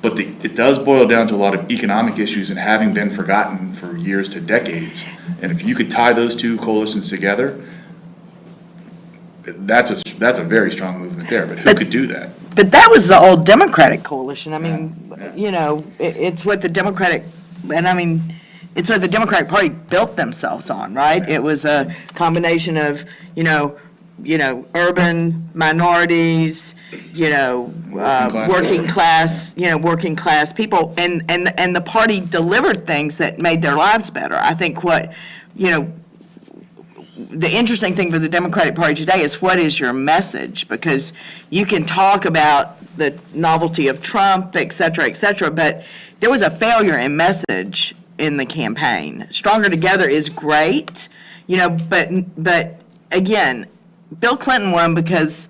but it does boil down to a lot of economic issues and having been forgotten for years to decades. And if you could tie those two coalitions together, that's a very strong movement there, but who could do that? But that was the old Democratic coalition. I mean, it's what the Democratic, it's what the Democratic Party built themselves on, right? It was a combination of, urban minorities, working class people, and the party delivered things that made their lives better. I think the interesting thing for the Democratic Party today is, what is your message? Because you can talk about the novelty of Trump, et cetera, but there was a failure in message in the campaign. Stronger Together is great, but again, Bill Clinton won because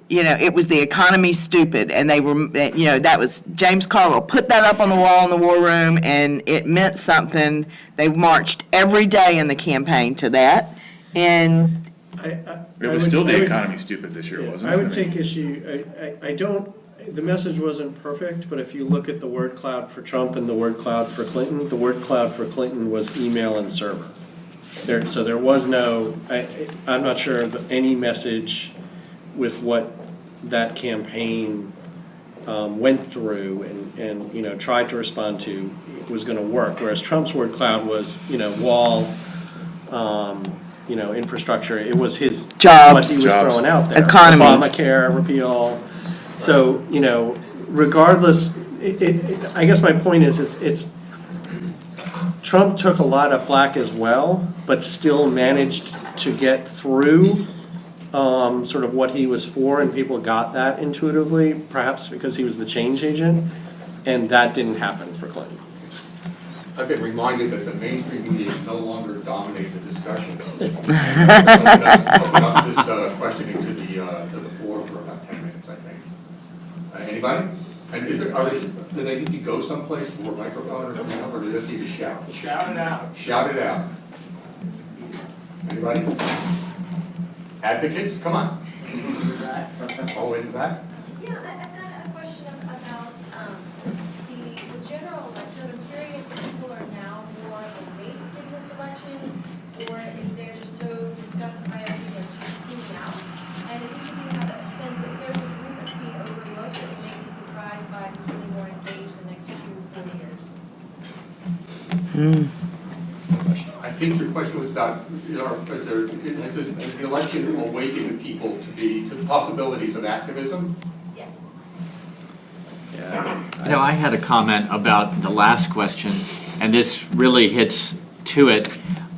it was the economy stupid, and they were, that was, James Carville put that up on the wall in the war room, and it meant something. They marched every day in the campaign to that, and It was still the economy stupid this year, wasn't it? I would take issue, I don't, the message wasn't perfect, but if you look at the word cloud for Trump and the word cloud for Clinton, the word cloud for Clinton was email and server. So there was no, I'm not sure of any message with what that campaign went through and tried to respond to was going to work. Whereas Trump's word cloud was, wall, infrastructure. It was his Jobs. what he was throwing out there. Economy. Obamacare repeal. So regardless, I guess my point is it's Trump took a lot of flack as well, but still managed to get through sort of what he was for, and people got that intuitively, perhaps because he was the change agent, and that didn't happen for Clinton. I've been reminded that the mainstream media no longer dominate the discussion. Open up this questioning to the floor for about 10 minutes, I think. Anybody? And do they need to go someplace for a microphone or something, or do they just need to shout? Shout it out. Shout it out. Anybody? Advocates, come on. All the way to the back. Yeah, I've got a question about the general election. I'm curious if people are now more awake in this election, or if they're just so disgusted by everything they're tuning out. And if each of you have a sense if there's a group that's being overlooked that you may be surprised by who's really more engaged in the next 2 or 4 years. I think your question was about, has the election awakened people to the possibilities of activism? Yes. Yeah. I had a comment about the last question, and this really hits to it.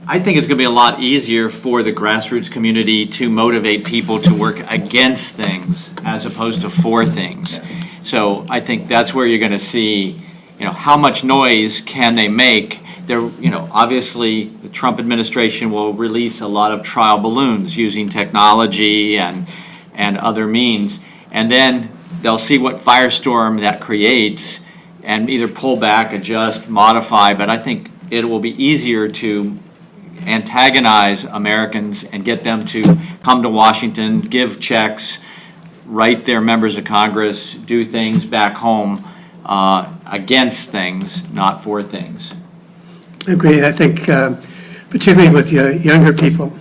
I think it's going to be a lot easier for the grassroots community to motivate people to work against things as opposed to for things. So I think that's where you're going to see, how much noise can they make. Obviously the Trump administration will release a lot of trial balloons using technology and other means, and then they'll see what firestorm that creates and either pull back, adjust, modify. But I think it will be easier to antagonize Americans and get them to come to Washington, give checks, write their members of Congress, do things back home against things, not for things. Agree. I think particularly with younger people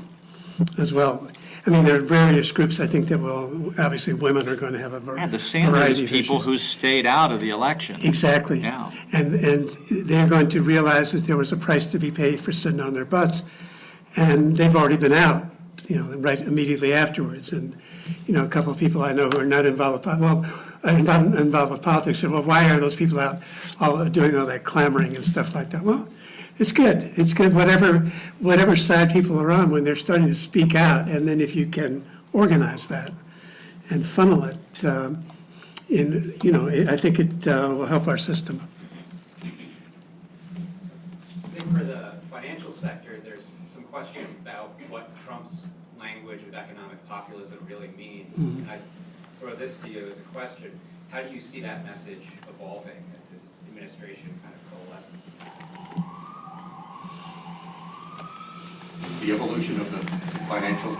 as well. I mean, there are various groups, I think, that will, obviously, women are going to have a variety The of Sanders issues. people who stayed out of the election. Exactly. Yeah. And they're going to realize that there was a price to be paid for sitting on their butts, and they've already been out, right immediately afterwards. And, a couple of people I know who are not involved with politics said, well, why are those people out doing all that clamoring and stuff like that? Well, it's good. It's good, whatever side people are on, when they're starting to speak out, and then if you can organize that and funnel it, I think it will help our system. I think for the financial sector, there's some question about what Trump's language of economic populism really means. And I throw this to you as a question. How do you see that message evolving as his administration kind of coalesces? The evolution of the financial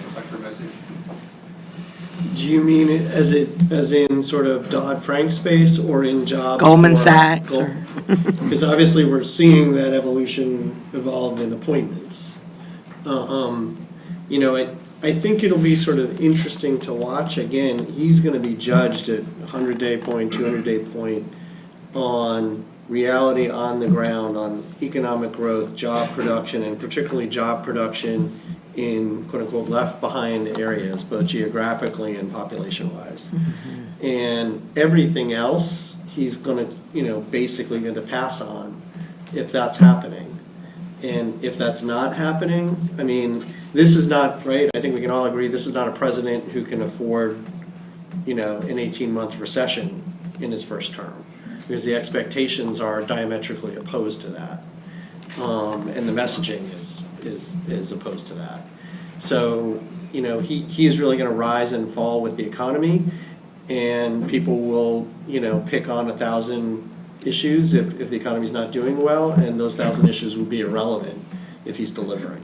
sector message? Do you mean it as in sort of Dodd-Frank space or in jobs? Goldman Sachs or- Because obviously we're seeing that evolution evolve in appointments. I think it'll be sort of interesting to watch. Again, he's going to be judged at 100-day point, 200-day point on reality on the ground, on economic growth, job production, and particularly job production in quote-unquote left-behind areas, both geographically and population-wise. Mm-hmm. And everything else, he's going to, basically going to pass on if that's happening. And if that's not happening, I mean, this is not, right, I think we can all agree, this is not a president who can afford, an 18-month recession in his first term, because the expectations are diametrically opposed to that. And the messaging is opposed to that. So, you know, he is really gonna rise and fall with the economy, and people will, you know, pick on 1,000 issues if the economy's not doing well, and those 1,000 issues will be irrelevant if he's delivering.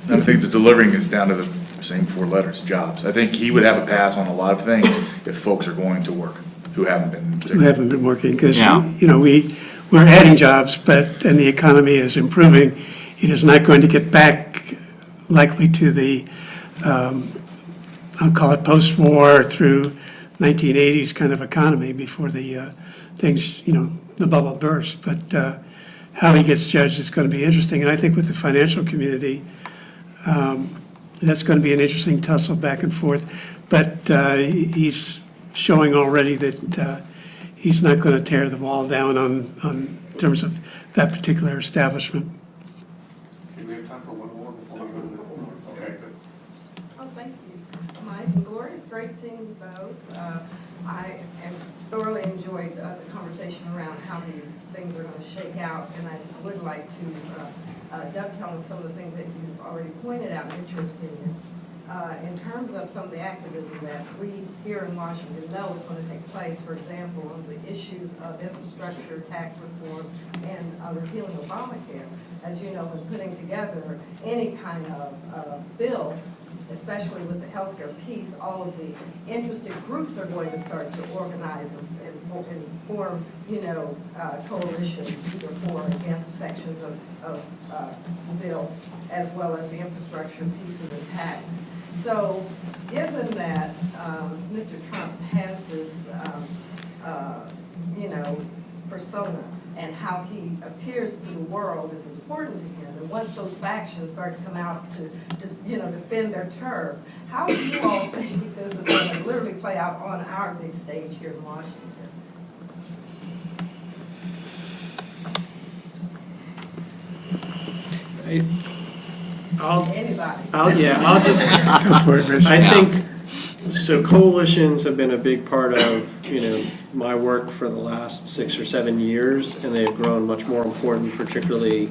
I think the delivering is down to the same 4 letters, jobs. I think he would have a pass on a lot of things if folks are going to work who haven't been. Who haven't been working, because, Yeah. you know, we're adding jobs, and the economy is improving. It is not going to get back likely to the, I'll call it post-war through 1980s kind of economy before the things, you know, the bubble burst. But how he gets judged is going to be interesting. And I think with the financial community, that's going to be an interesting tussle back and forth. But he's showing already that he's not going to tear the wall down on terms of that particular establishment. Do we have time for one more before we go to the, okay, good. Oh, thank you. Mike and Gloria, it's great seeing you both. I have thoroughly enjoyed the conversation around how these things are going to shake out, and I would like to dovetail on some of the things that you've already pointed out in your opinion. In terms of some of the activism that we here in Washington know is going to take place, for example, on the issues of infrastructure, tax reform, and repealing Obamacare. As you know, when putting together any kind of bill, especially with the healthcare piece, all of the interested groups are going to start to organize and form, you know, coalitions, either for or against sections of the bill, as well as the infrastructure piece of the tax. So, given that Mr. Trump has this, you know, persona, and how he appears to the world is important to him, and once those factions start to come out to you know, defend their turf, how do you all think this is going to literally play out on our big stage here in Washington? I'll just, Go for it, Rich. I think, so coalitions have been a big part of, you know, my work for the last 6 or 7 years, and they've grown much more important, particularly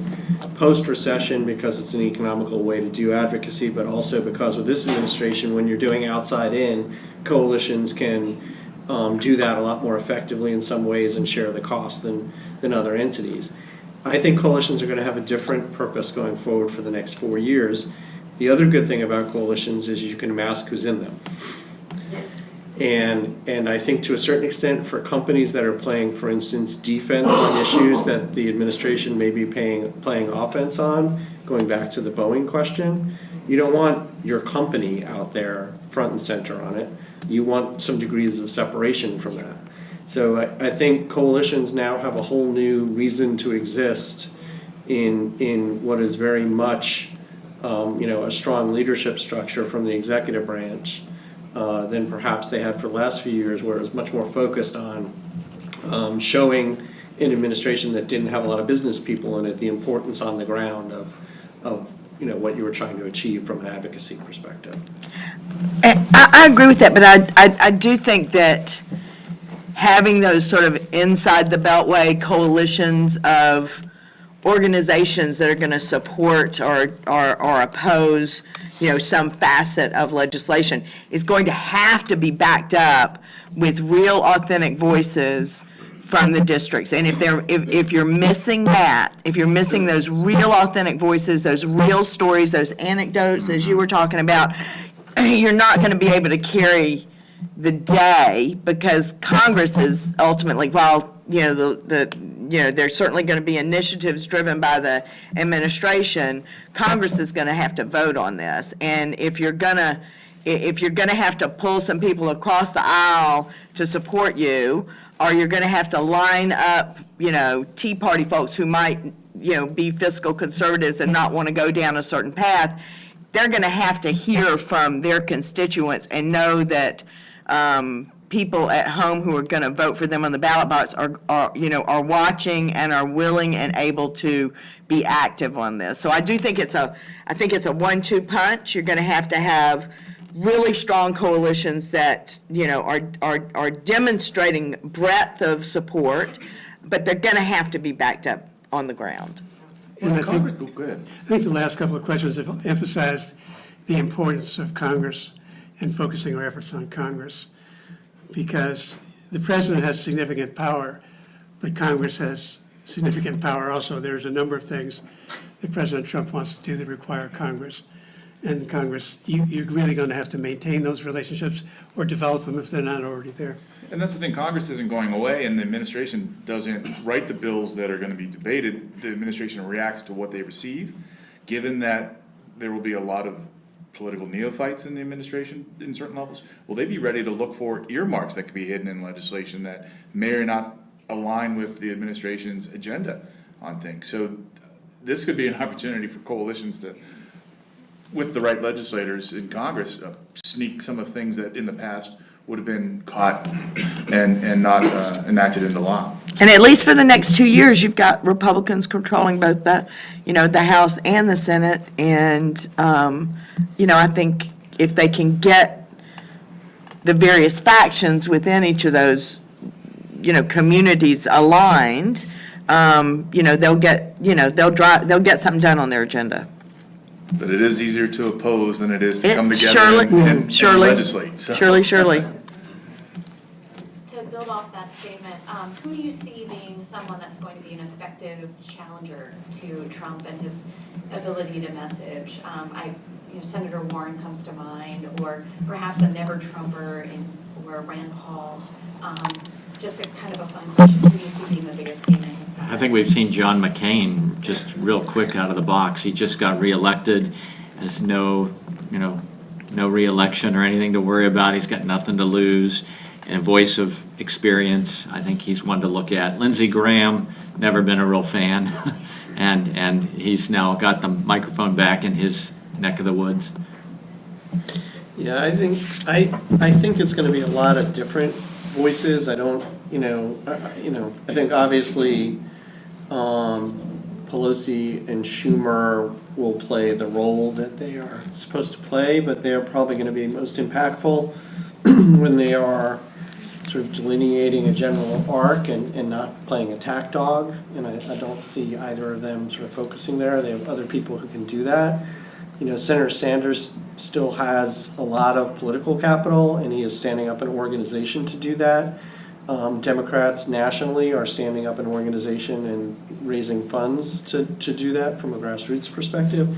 post-recession, because it's an economical way to do advocacy, but also because with this administration, when you're doing outside in, coalitions can do that a lot more effectively in some ways and share the cost than other entities. I think coalitions are going to have a different purpose going forward for the next 4 years. The other good thing about coalitions is you can mask who's in them. And I think to a certain extent for companies that are playing, for instance, defense on issues that the administration may be playing offense on, going back to the Boeing question, you don't want your company out there front and center on it. You want some degrees of separation from that. So I think coalitions now have a whole new reason to exist in what is very much, you know, a strong leadership structure from the executive branch than perhaps they had for the last few years, where it was much more focused on showing an administration that didn't have a lot of business people in it the importance on the ground of you know, what you were trying to achieve from an advocacy perspective. I agree with that, but I do think that having those sort of inside the Beltway coalitions of organizations that are going to support or oppose, you know, some facet of legislation is going to have to be backed up with real authentic voices from the districts. And if you're missing that, if you're missing those real authentic voices, those real stories, those anecdotes, as you were talking about, you're not going to be able to carry the day, because Congress is ultimately, while, you know, there's certainly going to be initiatives driven by the administration, Congress is going to have to vote on this. And if you're going to have to pull some people across the aisle to support you, or you're going to have to line up, you know, Tea Party folks who might, you know, be fiscal conservatives and not want to go down a certain path, they're going to have to hear from their constituents and know that people at home who are going to vote for them on the ballot box are watching and are willing and able to be active on this. So I do think it's a 1-2 punch. You're going to have really strong coalitions that, you know, are demonstrating breadth of support, but they're going to have to be backed up on the ground. And I Congress, go ahead. think the last couple of questions have emphasized the importance of Congress and focusing our efforts on Congress, because the president has significant power, but Congress has significant power also. There's a number of things that President Trump wants to do that require Congress. And Congress, you're really going to have to maintain those relationships or develop them if they're not already there. And that's the thing, Congress isn't going away, and the administration doesn't write the bills that are gonna be debated. The administration reacts to what they receive. Given that there will be a lot of political neophytes in the administration in certain levels, will they be ready to look for earmarks that could be hidden in legislation that may or not align with the administration's agenda on things? So this could be an opportunity for coalitions to, with the right legislators in Congress, sneak some of the things that in the past would have been caught and not enacted into law. And at least for the next 2 years, you've got Republicans controlling both the, the House and the Senate. And, I think if they can get the various factions within each of those, communities aligned, they'll get, they'll get something done on their agenda. But it is easier to oppose than it is to come together Surely, and surely, legislate. So. Surely. To build off that statement, who do you see being someone that's going to be an effective challenger to Trump and his ability to message? Senator Warren comes to mind, or perhaps a never-Trumper or Rand Paul. Just a kind of a fun question. Who do you see being the biggest game in his side? I think we've seen John McCain just real quick out of the box. He just got reelected. There's no reelection or anything to worry about. He's got nothing to lose. And a voice of experience, I think he's one to look at. Lindsey Graham, never been a real fan. and he's now got the microphone back in his neck of the woods. Yeah, I think it's going to be a lot of different voices. I don't, I think obviously Pelosi and Schumer will play the role that they are supposed to play, but they're probably going to be most impactful when they are sort of delineating a general arc and not playing attack dog. And I don't see either of them sort of focusing there. They have other people who can do that. Senator Sanders still has a lot of political capital, and he is standing up an organization to do that. Democrats nationally are standing up an organization and raising funds to do that from a grassroots perspective.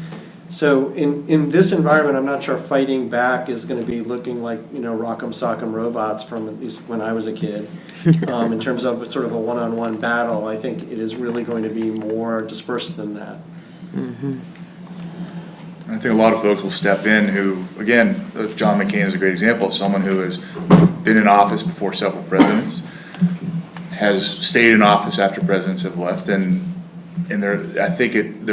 So in this environment, I'm not sure fighting back is going to be looking like, rock'em sock'em robots from at least when I was a kid. In terms of sort of a one-on-one battle, I think it is really going to be more dispersed than that. Mm-hmm. I think a lot of folks will step in who, again, John McCain is a great example of someone who has been in office before several presidents, has stayed in office after presidents have left, and there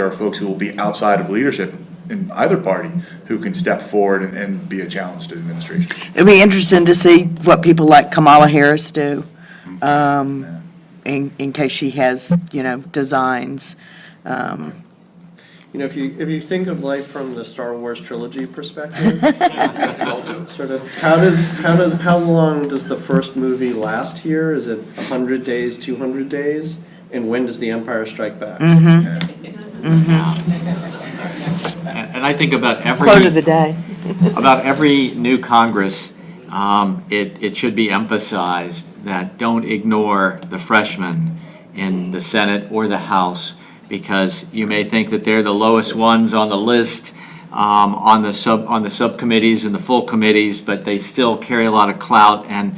are folks who will be outside of leadership in either party who can step forward and be a challenge to the administration. It'd be interesting to see what people like Kamala Harris do, in case she has, designs. If you think of life from the Star Wars trilogy perspective, sort of how long does the first movie last here? Is it 100 days, 200 days? And when does the Empire strike back? Mm-hmm. And I think about Quote of the day. about every new Congress, it should be emphasized that don't ignore the freshmen in the Senate or the House, because you may think that they're the lowest ones on the list on the subcommittees and the full committees, but they still carry a lot of clout, and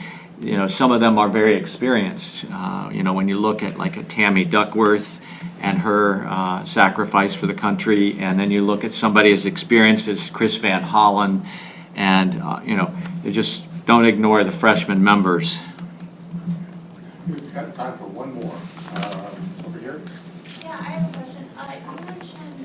some of them are very experienced. When you look at like a Tammy Duckworth and her sacrifice for the country, and then you look at somebody as experienced as Chris Van Hollen, and they just don't ignore the freshman members. We've got time for one more. Over here. Yeah, I have a question. You mentioned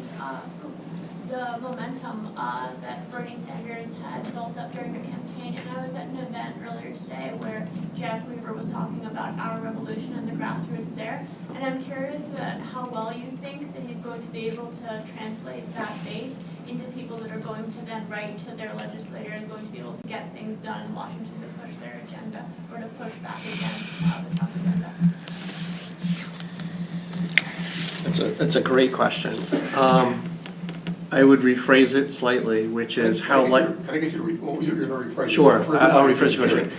the momentum that Bernie Sanders had built up during the campaign, and I was at an event earlier today where Jeff Weaver was talking about our revolution and the grassroots there, and I'm curious about how well you think that he's going to be able to translate that base into people that are going to then write to their legislators, going to be able to get things done in Washington to push their agenda or to push back against the Trump agenda. I would rephrase it slightly, which is how like. Can I get you to, well, you're gonna rephrase it. Sure, I'll rephrase the question.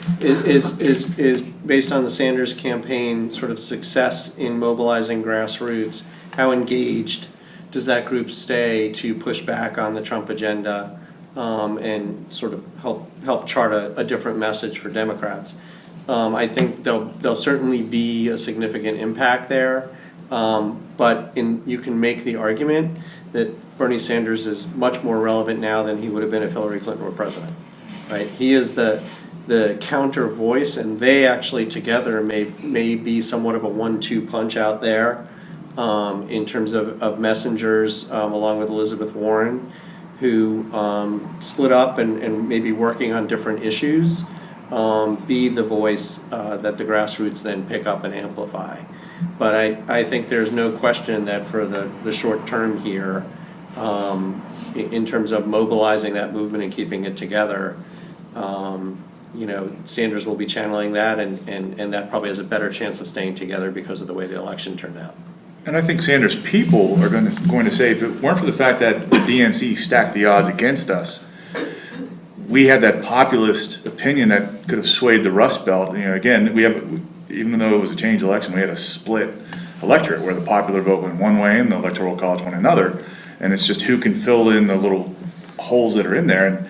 Is based on the Sanders campaign sort of success in mobilizing grassroots, how engaged does that group stay to push back on the Trump agenda and sort of help chart a different message for Democrats? I think there'll certainly be a significant impact there, but you can make the argument that Bernie Sanders is much more relevant now than he would have been if Hillary Clinton were president, right? He is the counter voice, and they actually together may be somewhat of a 1-2 punch out there in terms of messengers, along with Elizabeth Warren, who split up and may be working on different issues, be the voice that the grassroots then pick up and amplify. But I think there's no question that for the short term here, in terms of mobilizing that movement and keeping it together, Sanders will be channeling that, and that probably has a better chance of staying together because of the way the election turned out. And I think Sanders' people are going to say, if it weren't for the fact that the DNC stacked the odds against us, we had that populist opinion that could have swayed the Rust Belt. Again, even though it was a changed election, we had a split electorate where the popular vote went one way and the electoral college went another. And it's just who can fill in the little holes that are in there. And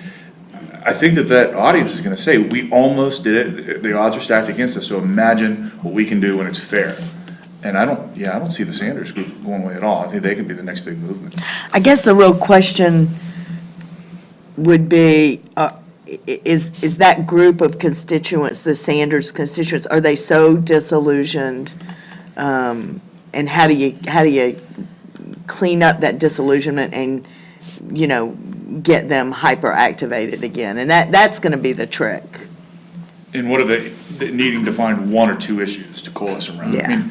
I think that audience is going to say, we almost did it. The odds are stacked against us. So imagine what we can do when it's fair. And I don't see the Sanders group going away at all. I think they can be the next big movement. I guess the real question would be, is that group of constituents, the Sanders constituents, are they so disillusioned? And how do you clean up that disillusionment and, get them hyper-activated again? And that's going to be the trick. And what are they needing to find one or two issues to coalesce around? Yeah. I mean,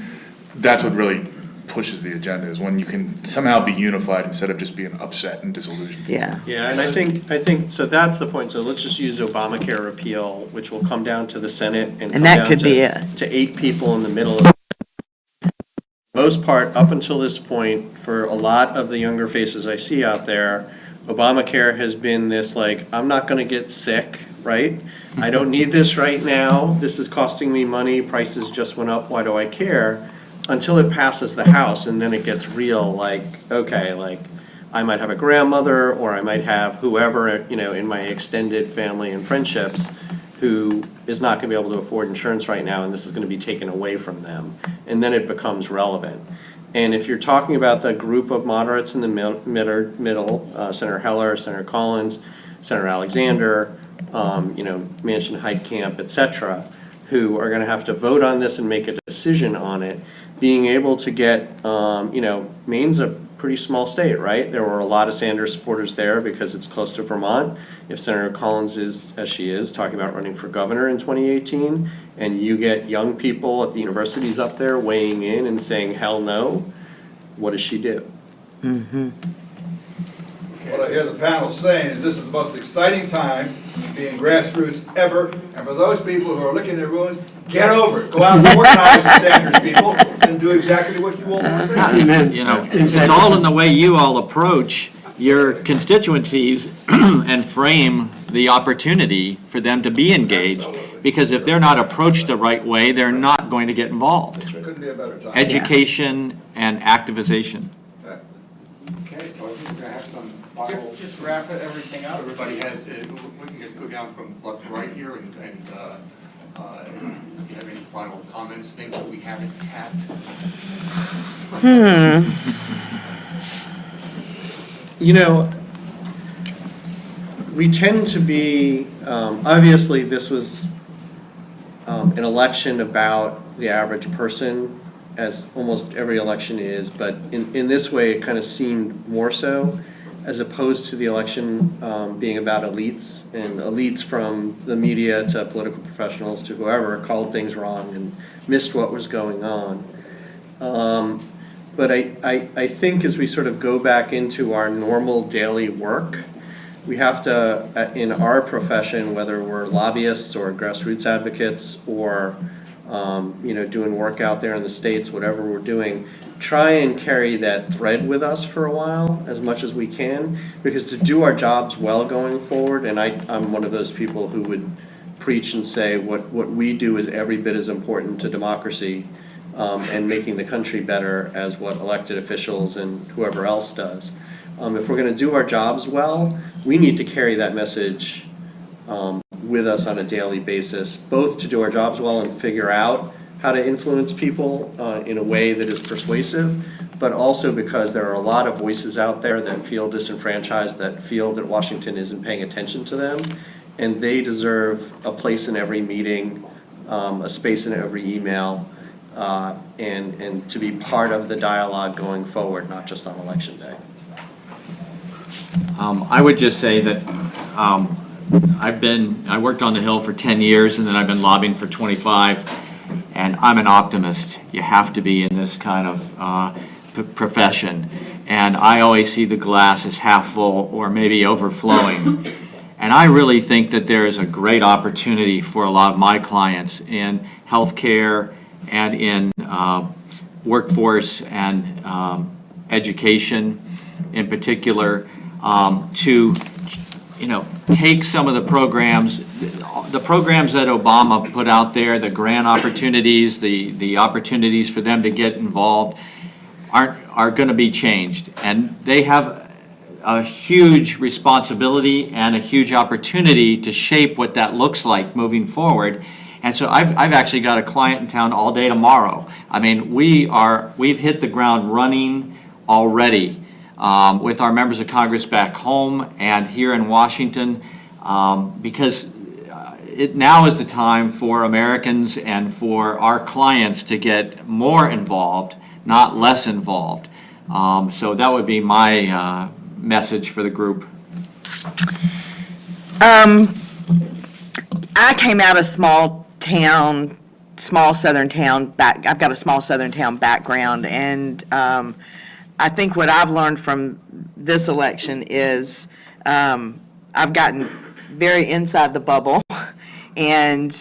that's what really pushes the agenda, is when you can somehow be unified instead of just being upset and disillusioned. Yeah. Yeah, and I think so. That's the point. So let's just use Obamacare repeal, which will come down to the Senate and come that down could be to 8 people in the middle. Of most part, up until this point, for a lot of the younger faces I see out there, Obamacare has been this I'm not going to get sick, right? I don't need this right now. This is costing me money. Prices just went up. Why do I care? Until it passes the House, and then it gets real, okay, I might have a grandmother, or I might have whoever, in my extended family and friendships who is not going to be able to afford insurance right now, and this is going to be taken away from them. And then it becomes relevant. And if you're talking about the group of moderates in the middle, Senator Heller, Senator Collins, Senator Alexander, Manchin, Heitkamp, et cetera, who are going to have to vote on this and make a decision on it, being able to get, Maine's a pretty small state, right? There were a lot of Sanders supporters there because it's close to Vermont. If Senator Collins is, as she is, talking about running for governor in 2018, and you get young people at the universities up there weighing in and saying, hell no, what does she do? Mm-hmm. What I hear the panel saying is this is the most exciting time to be in grassroots ever, and for those people who are licking their wounds, get over it. Go out and organize the Sanders people and do exactly what you all want to say. Amen. It's all in the way you all approach your constituencies and frame the opportunity for them to be engaged. Because if they're not approached the right way, they're not going to get involved. Couldn't be a better time. Education and activization. Okay, so I think we're gonna have some final. Just wrap everything up. Everybody has, we can just go down from left to right here and if you have any final comments, things that we haven't tapped. We tend to be, obviously this was an election about the average person, as almost every election is, but in this way it kind of seemed more so, as opposed to the election being about elites, and elites from the media to political professionals to whoever called things wrong and missed what was going on. But I think as we sort of go back into our normal daily work, we have to, in our profession, whether we're lobbyists or grassroots advocates or doing work out there in the States, whatever we're doing, try and carry that thread with us for a while as much as we can, because to do our jobs well going forward, and I'm one of those people who would preach and say what we do is every bit as important to democracy and making the country better as what elected officials and whoever else does. If we're going to do our jobs well, we need to carry that message with us on a daily basis, both to do our jobs well and figure out how to influence people in a way that is persuasive, but also because there are a lot of voices out there that feel disenfranchised, that feel that Washington isn't paying attention to them, and they deserve a place in every meeting, a space in every email, and to be part of the dialogue going forward, not just on election day. I would just say that I worked on the Hill for 10 years, and then I've been lobbying for 25, and I'm an optimist. You have to be in this kind of profession. And I always see the glass as half full or maybe overflowing. And I really think that there is a great opportunity for a lot of my clients in healthcare and in workforce and education in particular, to take some of the programs that Obama put out there, the grant opportunities, the opportunities for them to get involved are going to be changed. And they have a huge responsibility and a huge opportunity to shape what that looks like moving forward. And so I've actually got a client in town all day tomorrow. I mean, we've hit the ground running already with our members of Congress back home and here in Washington, because now is the time for Americans and for our clients to get more involved, not less involved. So that would be my message for the group. I came out of small southern town I've got a small southern town background, and I think what I've learned from this election is I've gotten very inside the bubble and,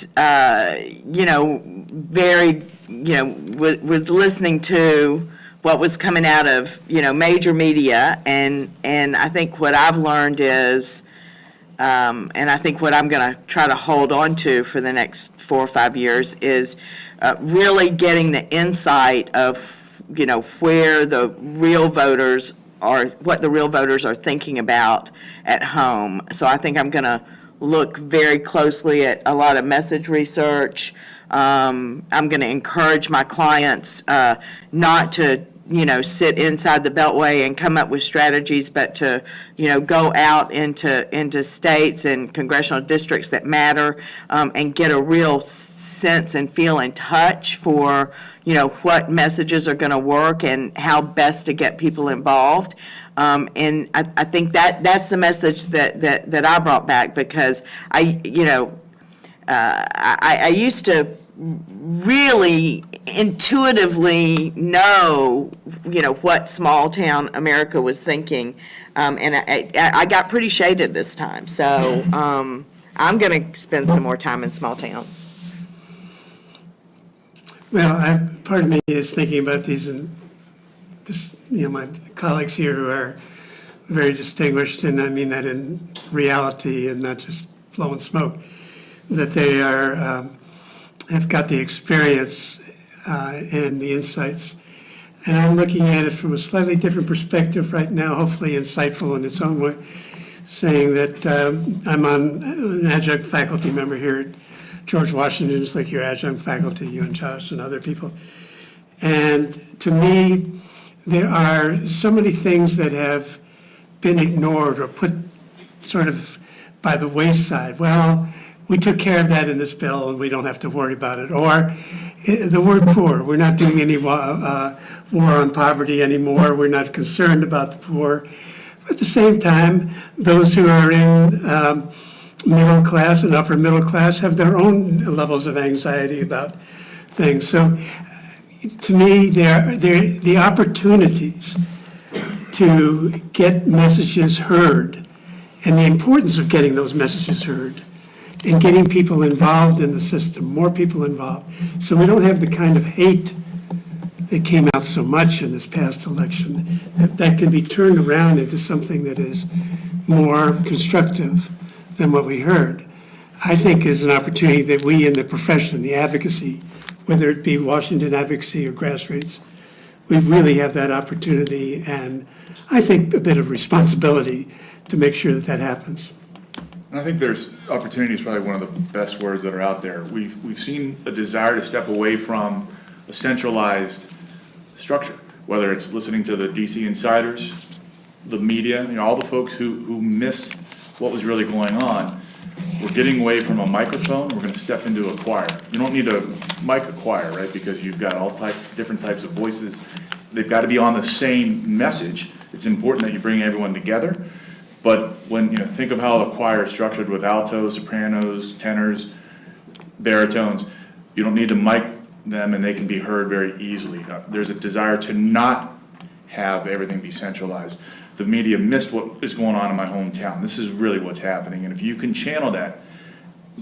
was listening to what was coming out of, major media. And I think what I've learned is, and I think what I'm going to try to hold on to for the next 4 or 5 years is really getting the insight of where the real voters are, what the real voters are thinking about at home. So I think I'm going to look very closely at a lot of message research. I'm going to encourage my clients not to, sit inside the Beltway and come up with strategies, but to, go out into states and congressional districts that matter, and get a real sense and feel in touch for, what messages are going to work and how best to get people involved. And I think that's the message that I brought back, because I used to really intuitively know, what small town America was thinking. And I got pretty shaded this time. So I'm going to spend some more time in small towns. Well, part of me is thinking about these, and this, my colleagues here who are very distinguished, and I mean that in reality and not just blowing smoke, that they have got the experience and the insights. And I'm looking at it from a slightly different perspective right now, hopefully insightful in its own way, saying that I'm an adjunct faculty member here at George Washington, just like your adjunct faculty, you and Josh and other people. And to me, there are so many things that have been ignored or put sort of by the wayside. Well, we took care of that in this bill and we don't have to worry about it. Or the word poor, we're not doing any war on poverty anymore. We're not concerned about the poor. But at the same time, those who are in middle class and upper middle class have their own levels of anxiety about things. So to me, the opportunities to get messages heard and the importance of getting those messages heard and getting people involved in the system, more people involved. So we don't have the kind of hate that came out so much in this past election, that can be turned around into something that is more constructive than what we heard. I think is an opportunity that we in the profession, the advocacy, whether it be Washington Advocacy or Grassroots, we really have that opportunity and I think a bit of responsibility to make sure that that happens. And I think there's opportunity is probably one of the best words that are out there. We've seen a desire to step away from a centralized structure, whether it's listening to the DC insiders, the media, all the folks who missed what was really going on. We're getting away from a microphone, we're gonna step into a choir. You don't need a mic a choir, right, because you've got all different types of voices. They've gotta be on the same message. It's important that you bring everyone together, but when, think of how a choir is structured with altos, sopranos, tenors, baritones, you don't need to mic them and they can be heard very easily. There's a desire to not have everything be centralized. The media missed what is going on in my hometown. This is really what's happening. And if you can channel that,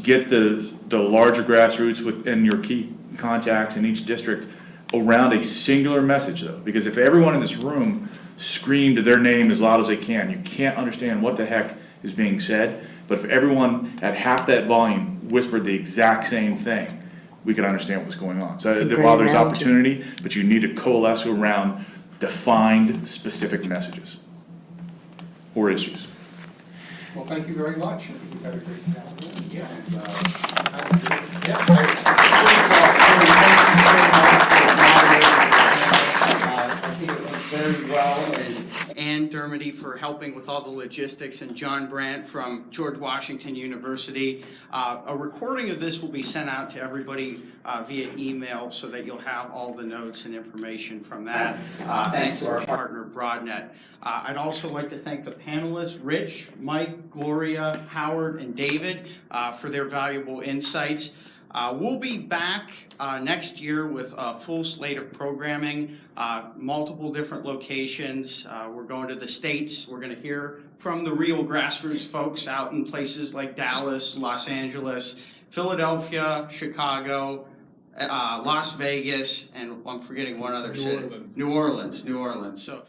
get the larger grassroots within your key contacts in each district around a singular message though. Because if everyone in this room screamed their name as loud as they can, you can't understand what the heck is being said. But if everyone at half that volume whispered the exact same thing, we could understand what's going on. So while there's opportunity, but you need to coalesce around defined specific messages or issues. Well, thank you very much. I think you've had a great I think it went very well, and Ann Dermody for helping with all the logistics, and John Brandt from George Washington University. A recording of this will be sent out to everybody via email so that you'll have all the notes and information from that. Thanks to our partner Broadnet. I'd also like to thank the panelists, Rich, Mike, Gloria, Howard, and David for their valuable insights. We'll be back next year with a full slate of programming, multiple different locations. We're going to the States. We're going to hear from the real grassroots folks out in places like Dallas, Los Angeles, Philadelphia, Chicago, Las Vegas, and I'm forgetting one other city. New Orleans. So